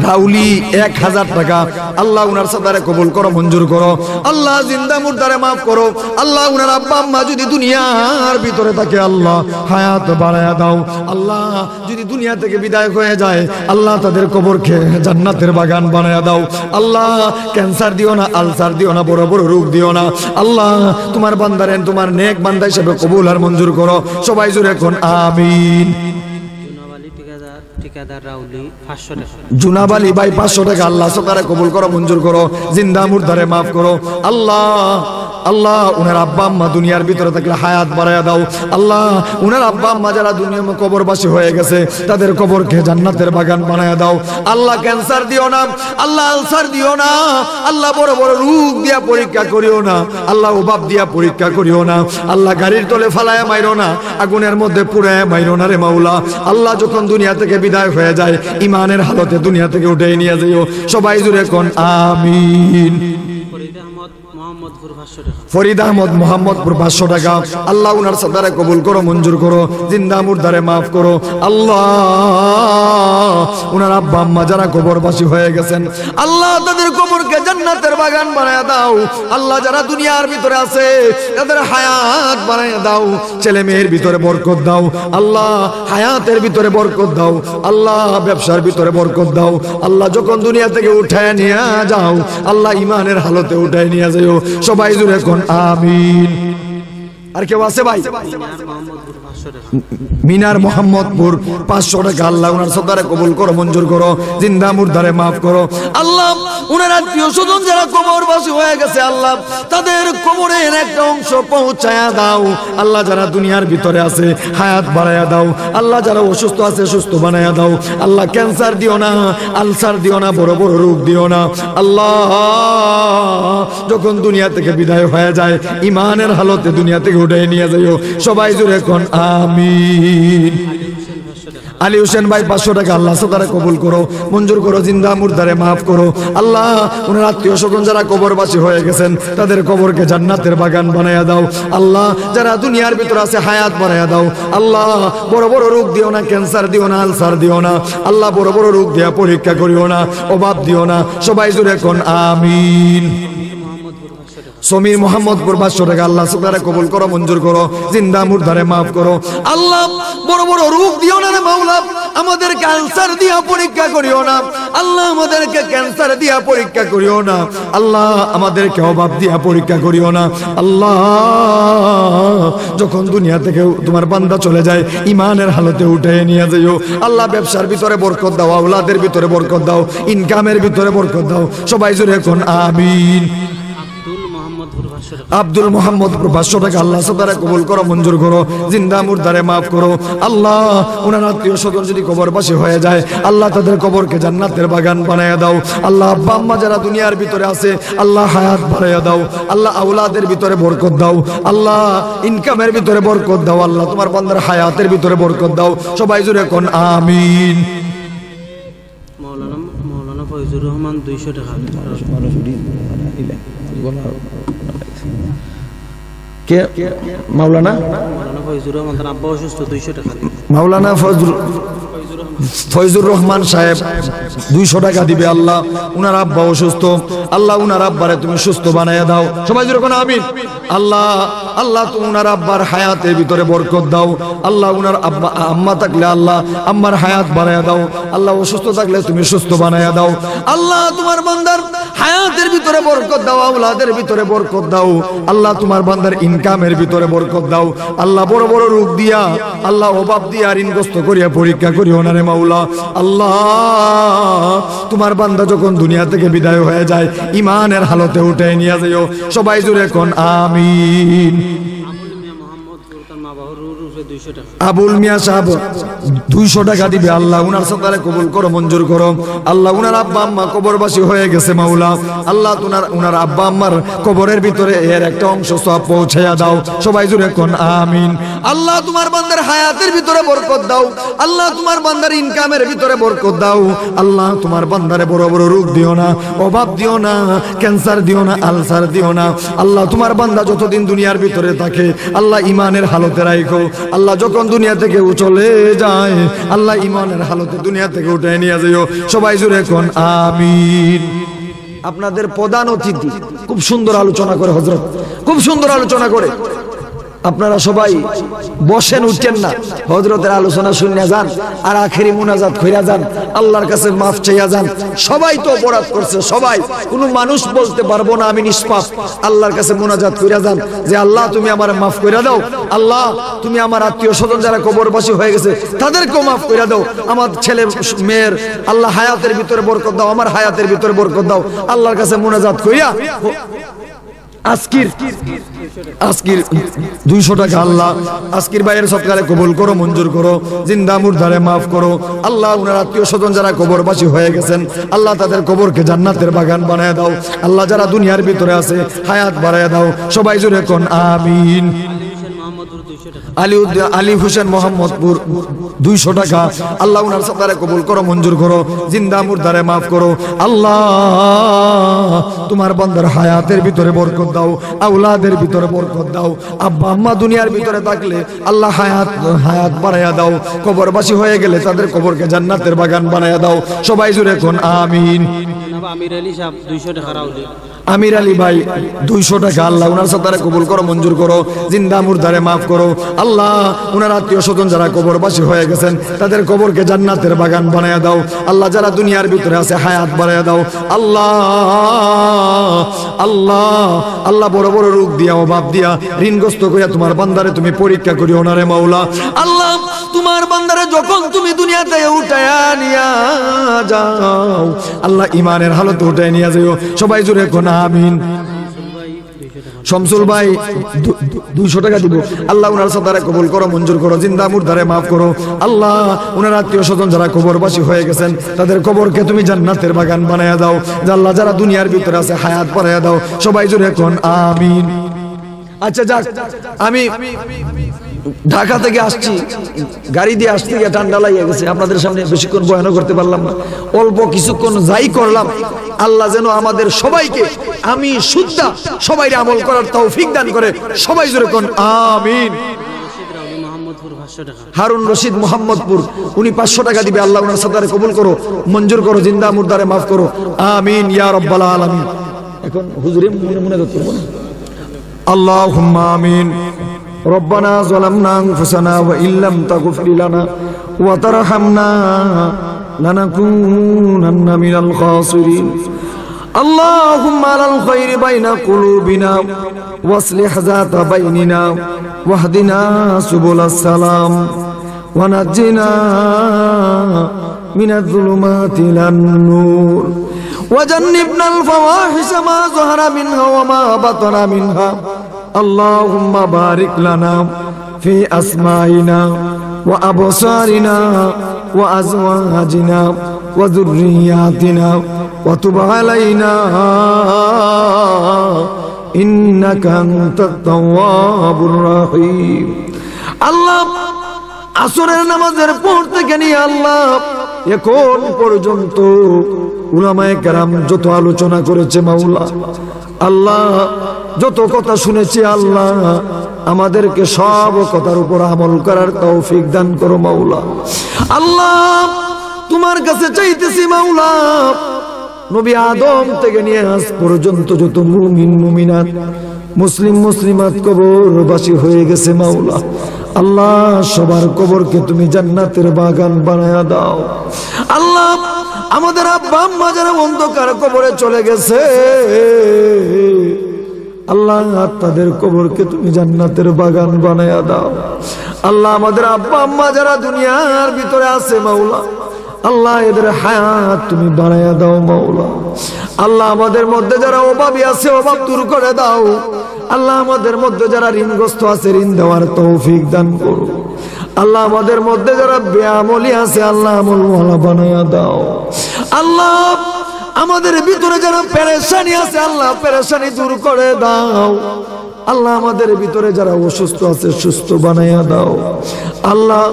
রাউলি 1000 টাকা আল্লাহ উনার সাদারে কবুল করো মঞ্জুর করো আল্লাহ জিন্দা মুর্দারে maaf করো আল্লাহ উনার আব্বা আম্মা যদি দুনিয়ার ভিতরে থাকে আল্লাহ হায়াত বাড়ায়া দাও আল্লাহ যদি দুনিয়া থেকে বিদায় হয়ে যায় আল্লাহ তাদের কবরকে জান্নাতের বাগান বানায়া দাও আল্লাহ ক্যান্সার দিও না আলসার দিও না বড় বড় রোগ দিও না আল্লাহ তোমার বান্দারেন তোমার নেক বান্দা হিসেবে কবুল আর মঞ্জুর করো সবাই জুড়ে কোন আমিন জুনাব আলী ভাই 500 টাকা আল্লাহ সরকারে কবুল করো মঞ্জুর করো জিন্দা মুর্দারে maaf করো আল্লাহ আল্লাহ উনার আব্বা আম্মা দুনিয়ার ভিতরে থাকলে হায়াত বাড়ায়া দাও আল্লাহ উনার আব্বা আম্মা যারা দুনিয়ার কবরবাসী হয়ে গেছে তাদের কবরকে জান্নাতের বাগান বানায়া দাও আল্লাহ ক্যান্সার দিও না আল্লাহ আলসার দিও না আল্লাহ বড় বড় রোগ দিয়া পরীক্ষা করিও না আল্লাহ অভাব দিয়া পরীক্ষা করিও না আল্লাহ গাড়ির তলে ফালায়া মাইরো না আগুনের মধ্যে পুড়ায়া মাইরো না রে মাওলা আল্লাহ যখন দুনিয়া থেকে বিদায় হয়ে যায় ইমানের হালতে দুনিয়া থেকে উঠে নিয়ে যাইও সবাই জুড়ে কোন আমিন ফরিদ আহমদ মোহাম্মদপুর 500 টাকা আল্লাহ উনার সাদারে কবুল করো মঞ্জুর করো জিন্দা মুর্দারে মাফ করো আল্লাহ উনার আব্বা আম্মা যারা কবরবাসী হয়ে গেছেন আল্লাহ তাদের কবরকে জান্নাতের বাগান বানায়া দাও আল্লাহ যারা দুনিয়ার ভিতরে আছে তাদের হায়াত বানায়া দাও ছেলে মেয়ের ভিতরে বরকত দাও আল্লাহ হায়াতের ভিতরে বরকত দাও আল্লাহ ব্যবসার ভিতরে বরকত দাও আল্লাহ যখন দুনিয়া থেকে উঠায় নিয়ে যাও আল্লাহ ইমানের হালতে উঠায় নিয়ে যাও সবাই জুড়ে কোন আমিন আর কেউ আছে ভাই মিনার মোহাম্মদপুর 500 টাকা আল্লাহ উনার সদারে কবুল করো মঞ্জুর করো জিন্দা মুর্দারে মাফ করো আল্লাহ উনার আত্মীয় স্বজন যারা কবরবাসী হয়ে গেছে আল্লাহ তাদের কবরের একটা অংশ পৌঁছায়া দাও আল্লাহ যারা দুনিয়ার ভিতরে আছে হায়াত বাড়ায়া দাও আল্লাহ যারা অসুস্থ আছে সুস্থ বানায়া দাও আল্লাহ ক্যান্সার দিও না আলসার দিও না বড় বড় রোগ দিও না আল্লাহ যখন দুনিয়া থেকে বিদায় হয়ে যায় ইমানের হালতে দুনিয়া থেকে উঠে নিয়ে যাইও সবাই জুড়ে কোন আমিন আলী হোসেন ভাই 500 টাকা আল্লাহ সদারে কবুল করো মঞ্জুর করো জিন্দা মুর্দারে মাফ করো আল্লাহ উনার আত্মীয় স্বজন যারা কবরবাসী হয়ে গেছেন তাদের কবরকে জান্নাতের বাগান বানায়া দাও আল্লাহ যারা দুনিয়ার ভিতরে আছে হায়াত বাড়ায়া দাও আল্লাহ বড় বড় রোগ দিও না ক্যান্সার দিও না আলসার দিও না আল্লাহ বড় বড় রোগ দিয়া পরীক্ষা করিও না অভাব দিও না সবাই জুড়ে কোন আমিন সমীর মোহাম্মদপুর 500 টাকা আল্লাহ সুবহানাহু কবুল করো মঞ্জুর করো জিন্দা মুর্দারে মাফ করো আল্লাহ বড় বড় রোগ দিও না রে মাওলা আমাদের ক্যান্সার দিয়া পরীক্ষা করিও না আল্লাহ আমাদেরকে ক্যান্সার দিয়া পরীক্ষা করিও না আল্লাহ আমাদেরকে অভাব দিয়া পরীক্ষা করিও না আল্লাহ যখন দুনিয়া থেকে তোমার বান্দা চলে যায় ইমানের হালতে উঠে নিয়ে যাইও আল্লাহ ব্যবসার ভিতরে বরকত দাও আওলাদের ভিতরে বরকত দাও ইনকামের ভিতরে বরকত দাও সবাই জুড়ে কোন আমিন আব্দুল মোহাম্মদপুর 500 টাকা আল্লাহ সদারে কবুল করো মঞ্জুর করো জিন্দা মুর্দারে মাফ করো আল্লাহ উনার আত্মীয় স্বজন যদি কবরবাসী হয়ে যায় আল্লাহ তাদের কবরকে জান্নাতের বাগান বানায়া দাও আল্লাহ আব্বা আম্মা যারা দুনিয়ার ভিতরে আছে আল্লাহ হায়াত বাড়ায়া দাও আল্লাহ আওলাদের ভিতরে বরকত দাও আল্লাহ ইনকামের ভিতরে বরকত দাও আল্লাহ তোমার বান্দার হায়াতের ভিতরে বরকত দাও সবাই জুড়ে কোন আমিন মাওলানা ফয়জুর রহমান 200 টাকা কে মাওলানা ফয়জুর রহমান তার আব্বা অসুস্থ 200 টাকা মাওলানা ফয়জুর রহমান সাহেব 200 টাকা দিবে আল্লাহ উনার আব্বা অসুস্থ আল্লাহ উনার আব্বারে তুমি সুস্থ বানায়া দাও সবাই জোরে কোন আমিন আল্লাহ আল্লাহ তুমি উনার আব্বার হায়াতের ভিতরে বরকত দাও আল্লাহ উনার আব্বা আম্মা থাকলে আল্লাহ আম্মার হায়াত বাড়ায়া দাও আল্লাহ অসুস্থ থাকলে তুমি সুস্থ বানায়া দাও আল্লাহ তোমার বান্দার হায়াতের ভিতরে বরকত দাও আওলাদের ভিতরে বরকত দাও আল্লাহ তোমার বান্দার ইনকামের ভিতরে বরকত দাও আল্লাহ বড় বড় রোগ দিয়া আল্লাহ অভাব দিয়া ঋণগ্রস্ত করিয়া পরীক্ষা করিও না রে মাওলা আল্লাহ তোমার বান্দা যখন দুনিয়া থেকে বিদায় হয়ে যায় ইমানের হালতে উঠে নিয়ে যাইও সবাই জুড়ে কোন আমিন আবুল মিয়া সাহেব 200 টাকা দিবে আল্লাহ উনার সকালে কবুল করো মঞ্জুর করো আল্লাহ উনার আব্বা আম্মা কবরবাসী হয়ে গেছে মাওলা আল্লাহ উনার আব্বা আম্মার কবরের ভিতরে এর একটা অংশ সব পৌঁছায়া দাও সবাই জুড়ে কোন আমিন আল্লাহ তোমার বান্দার হায়াতের ভিতরে বরকত দাও আল্লাহ তোমার বান্দার ইনকামের ভিতরে বরকত দাও আল্লাহ তোমার বান্দারে বড় বড় রোগ দিও না অভাব দিও না ক্যান্সার দিও না আলসার দিও না আল্লাহ তোমার বান্দা যতদিন দুনিয়ার ভিতরে থাকে আল্লাহ ইমানের হালতে রাখো আল্লাহ যখন দুনিয়া থেকে চলে যায় আল্লাহ ইমানের হালতে দুনিয়া থেকে উঠে নিয়ে যাইও সবাই জুড়ে কোন আমিন আপনাদের প্রধান অতিথি খুব সুন্দর আলোচনা করে হযরত খুব সুন্দর আলোচনা করে আপনারা সবাই বসেন উঠেন না হযরতের আলোচনা শুনে যান আর আখেরি মুনাজাত কইরা যান আল্লাহর কাছে মাফ চাইয়া যান সবাই তো অপরাধ করছে সবাই কোনো মানুষ বলতে পারবো না আমি নিষ্পাপ আল্লাহর কাছে মুনাজাত কইরা যান যে আল্লাহ তুমি আমারে মাফ কইরা দাও আল্লাহ তুমি আমার আত্মীয় স্বজন যারা কবরবাসী হয়ে গেছে তাদেরকেও মাফ কইরা দাও আমার ছেলে মেয়ের আল্লাহ হায়াতের ভিতরে বরকত দাও আমার হায়াতের ভিতরে বরকত দাও আল্লাহর কাছে মুনাজাত কইরা আজকের 200 টাকা আল্লাহ আজকের ভাইয়ের সৎকারে কবুল করো, মঞ্জুর করো, জিন্দা মুর্দারে মাফ করো আল্লাহ। উনার আত্মীয় স্বজন যারা কবরবাসী হয়ে গেছেন আল্লাহ তাদের কবরকে জান্নাতের বাগান বানায় দাও আল্লাহ। যারা দুনিয়ার ভিতরে আছে হায়াত বাড়ায় দাও, সবাই জুড়ে কোন আমিন। আলী হোসেন মোহাম্মদপুর 200 টাকা আল্লাহ উনার সৎকারে কবুল করো, মঞ্জুর করো, জিন্দা মুর্দারে মাফ করো আল্লাহ। তোমার বান্দার হায়াতের ভিতরে বরকত দাও, আওলাদের ভিতরে বরকত দাও। আব্বা আম্মা দুনিয়ার ভিতরে থাকলে আল্লাহ হায়াত বাড়াইয়া দাও, কবরবাসী হয়ে গেলে তাদের কবরকে জান্নাতের বাগান বানাইয়া দাও, সবাই জুড়ে কোন আমিন। আমির আলী ভাই 200 টাকা আল্লাহ উনার সৎকারে কবুল করো, মঞ্জুর করো, জিন্দা মুর্দারে মাফ করো আল্লাহ। উনার আত্মীয় স্বজন যারা কবরবাসী হয়ে গেছেন তাদের কবরকে জান্নাতের বাগান বানায় দাও আল্লাহ। যারা দুনিয়ার ভিতরে আছে হায়াত বাড়ায় দাও আল্লাহ। আল্লাহ আল্লাহ বড় বড় রোগ দিয়া, অভাব দিয়া, ঋণগ্রস্ত করিয়া তোমার বান্দারে তুমি পরীক্ষা করিও না রে মাওলা। আল্লাহ তোমার বান্দারে যখন তুমি দুনিয়াতে উঠায়া নিয়া যাও আল্লাহ ইমানের হালতে উঠায় নিয়ে যাও, সবাই জুড়ে কোন আমিন। শামসুল ভাই 200 টাকা দিব আল্লাহ উনার সৎকারে কবুল করো, মঞ্জুর করো, জিন্দা মুর্দারে মাফ করো আল্লাহ। উনার আত্মীয় স্বজন যারা কবরবাসী হয়ে গেছেন তাদের কবরকে তুমি জান্নাতের বাগান বানায়া দাও আল্লাহ। যারা দুনিয়ার ভিতরে আছে হায়াত বাড়ায়া দাও, সবাই জুড়ে কোন আমিন। আচ্ছা যাক, আমি ঢাকা থেকে আসছি, গাড়ি দিয়ে আসতে গিয়ে ঠান্ডা লাগিয়ে গেছে, আপনাদের সামনে বেশিক্ষণ বয়ান করতে পারলাম না, অল্প কিছুক্ষণ যাই করলাম। আল্লাহ যেন আমাদের সবাইকে আমি শুদ্ধা সবাই আমল করার তৌফিক দান করে, সবাই জোরে কোন আমিন। হারুন রশিদ মোহাম্মদপুর উনি 500 টাকা দিবে আল্লাহ উনার সৎকারে কবুল করো, মঞ্জুর করো, জিন্দা মুর্দারে মাফ করো আমিন ইয়া রাব্বাল আলামিন। এখন হুজুরে মনে করব না আল্লাহুম্মা আমিন। রব্বানা যালামনা আনফুসানা ওয়া ইল্লাম তাগফির লানা ওয়া তারহামনা লানাকুনান্না মিনাল খাসিরিন। আল্লাহুম্মা আলাল খায়রি বাইনা কুলুবিনা ওয়াসলিহ যাতা বাইনিনা ওয়াহদিনা সুবুলাস সালাম ওয়া নাজ্জিনা মিনাজ যুলুমাতি ইলান নূর ওয়া জান্নিবনাল ফাওয়াহিশা মা যাহারা মিনহা ওয়া মা বাতানা মিনহা। اللهم بارك لنا في أسمائنا وأبصارنا وأزواجنا وذرياتنا وتب علينا إنك أنت التواب الرحيم। الله আসরের নামাজের পর থেকে নিয়ে আল্লাহ এখন পর্যন্ত উলামায়ে কেরাম যত আলোচনা করেছে মাওলা, আল্লাহ যত কথা শুনেছি আল্লাহ আমাদেরকে সব কথার উপর আমল করার তৌফিক দান করো মাওলা। আল্লাহ তোমার কাছে চাইতেছি মাওলা, নবী আদম থেকে নিয়ে আজ পর্যন্ত যত মুমিন মুমিনাত মুসলিম মুসলিমাত কবরবাসী হয়ে গেছে মাওলা, আল্লাহ সবার কবরকে তুমি জান্নাতের বাগান বানায়া দাও। আল্লাহ আমাদের আব্বা আম্মা যারা অন্ধকার কবরে চলে গেছে আল্লাহ তাদের কবরকে তুমি জান্নাতের বাগান বানায়া দাও। আল্লাহ আমাদের আব্বা আম্মা যারা দুনিয়ার ভিতরে আছে মাওলা, আল্লাহ এদের হায়াত তুমি বানায়া দাও মাওলা। আল্লাহ আমাদের মধ্যে যারা অভাবী আছে অভাব দূর করে দাও। আল্লাহ আমাদের মধ্যে যারা ঋণগ্রস্ত আছে ঋণ দেওয়ার তৌফিক দান করো। আল্লাহ আমাদের মধ্যে যারা বেআমলি আছে আল্লাহ আমলওয়ালা বানায়া দাও। আল্লাহ আমাদের ভিতরে যারা পেরেশানি আছে আল্লাহ পেরেশানি দূর করে দাও। আল্লাহ আমাদের ভিতরে যারা অসুস্থ আছে সুস্থ বানায়া দাও। আল্লাহ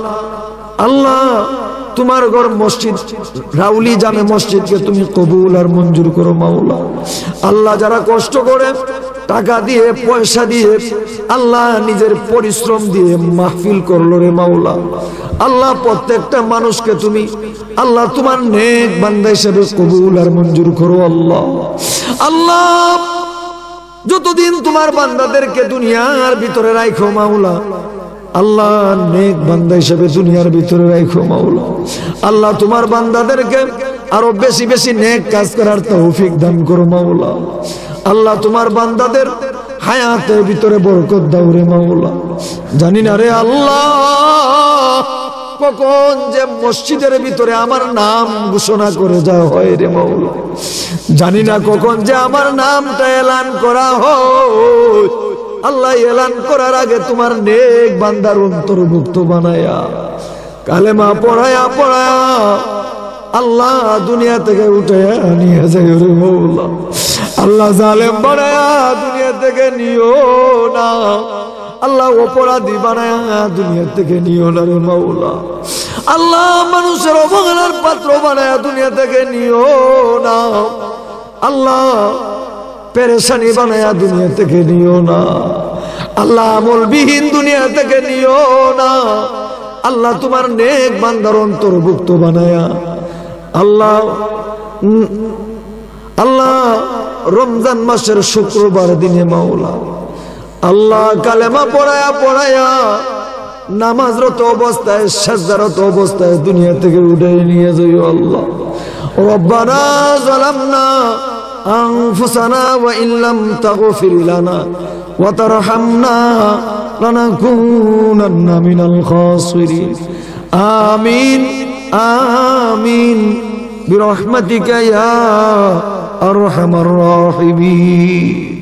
আল্লাহ তোমার ঘর মসজিদ রাউলি জামে মসজিদকে তুমি কবুল আর মঞ্জুর করো মাওলা। আল্লাহ যারা কষ্ট করে টাকা দিয়ে পয়সা দিয়ে আল্লাহ নিজের পরিশ্রম দিয়ে মাহফিল করলো রে মাওলা, আল্লাহ প্রত্যেকটা মানুষকে তুমি আল্লাহ তোমার নেক বান্দা হিসেবে কবুল আর মঞ্জুর করো আল্লাহ। আল্লাহ যতদিন তোমার বান্দাদেরকে দুনিয়ার ভিতরে রাখো মাওলা, আল্লাহ নেক বান্দা হিসেবে দুনিয়ার ভিতরে রাখো মাওলা। আল্লাহ তোমার বান্দাদেরকে আরো বেশি বেশি নেক কাজ করার তৌফিক দান করো মাওলা। আল্লাহ তোমার বান্দাদের হায়াতের ভিতরে বরকত দাও রে মাওলা। জানি না রে আল্লাহ কখন যে মসজিদের ভিতরে আমার নাম ঘোষণা করে যাওয়া হয় রে মাওলা, জানি না কখন যে আমার নামটা এলান করা হয়। আল্লাহ এলান করার আগে তোমার নেক বান্দার অন্তর্ভুক্ত বানায়া কালেমা পড়ায়া পড়ায়া আল্লাহ দুনিয়া থেকে উঠে নিয়ে যায় রে মাওলা। আল্লাহ জালেম বানায়া দুনিয়া থেকে নিও না, আল্লাহ অপরাধী বানায়া দুনিয়া থেকে নিও না রে মাওলা। আল্লাহ মানুষের অবহেলার পাত্র বানায়া দুনিয়া থেকে নিও না, আল্লাহ পেরেশানি বানায়া দুনিয়া থেকে নিও না, আল্লাহ আমলবিহীন দুনিয়া থেকে নিও না। আল্লাহ তোমার নেক বান্দার অন্তর্ভুক্ত বানায়া আল্লাহ আল্লাহ রমজান মাসের শুক্রবার দিনে মাওলা আল্লাহ কালেমা পড়ায়া পড়ায়া নামাজরত অবস্থায় সাজদারত অবস্থায় দুনিয়া থেকে উঠে নিয়ে যাইও আল্লাহ। রব্বানা যালামনা আনফুসানা ওয়া ইল্লাম তাগফির লানা ওয়া তারহামনা লানাকুনান্না মিনাল খাসিরিন। আমিন আমিন বিরহমাতিকা ইয়া আরহামার রাহিমিন।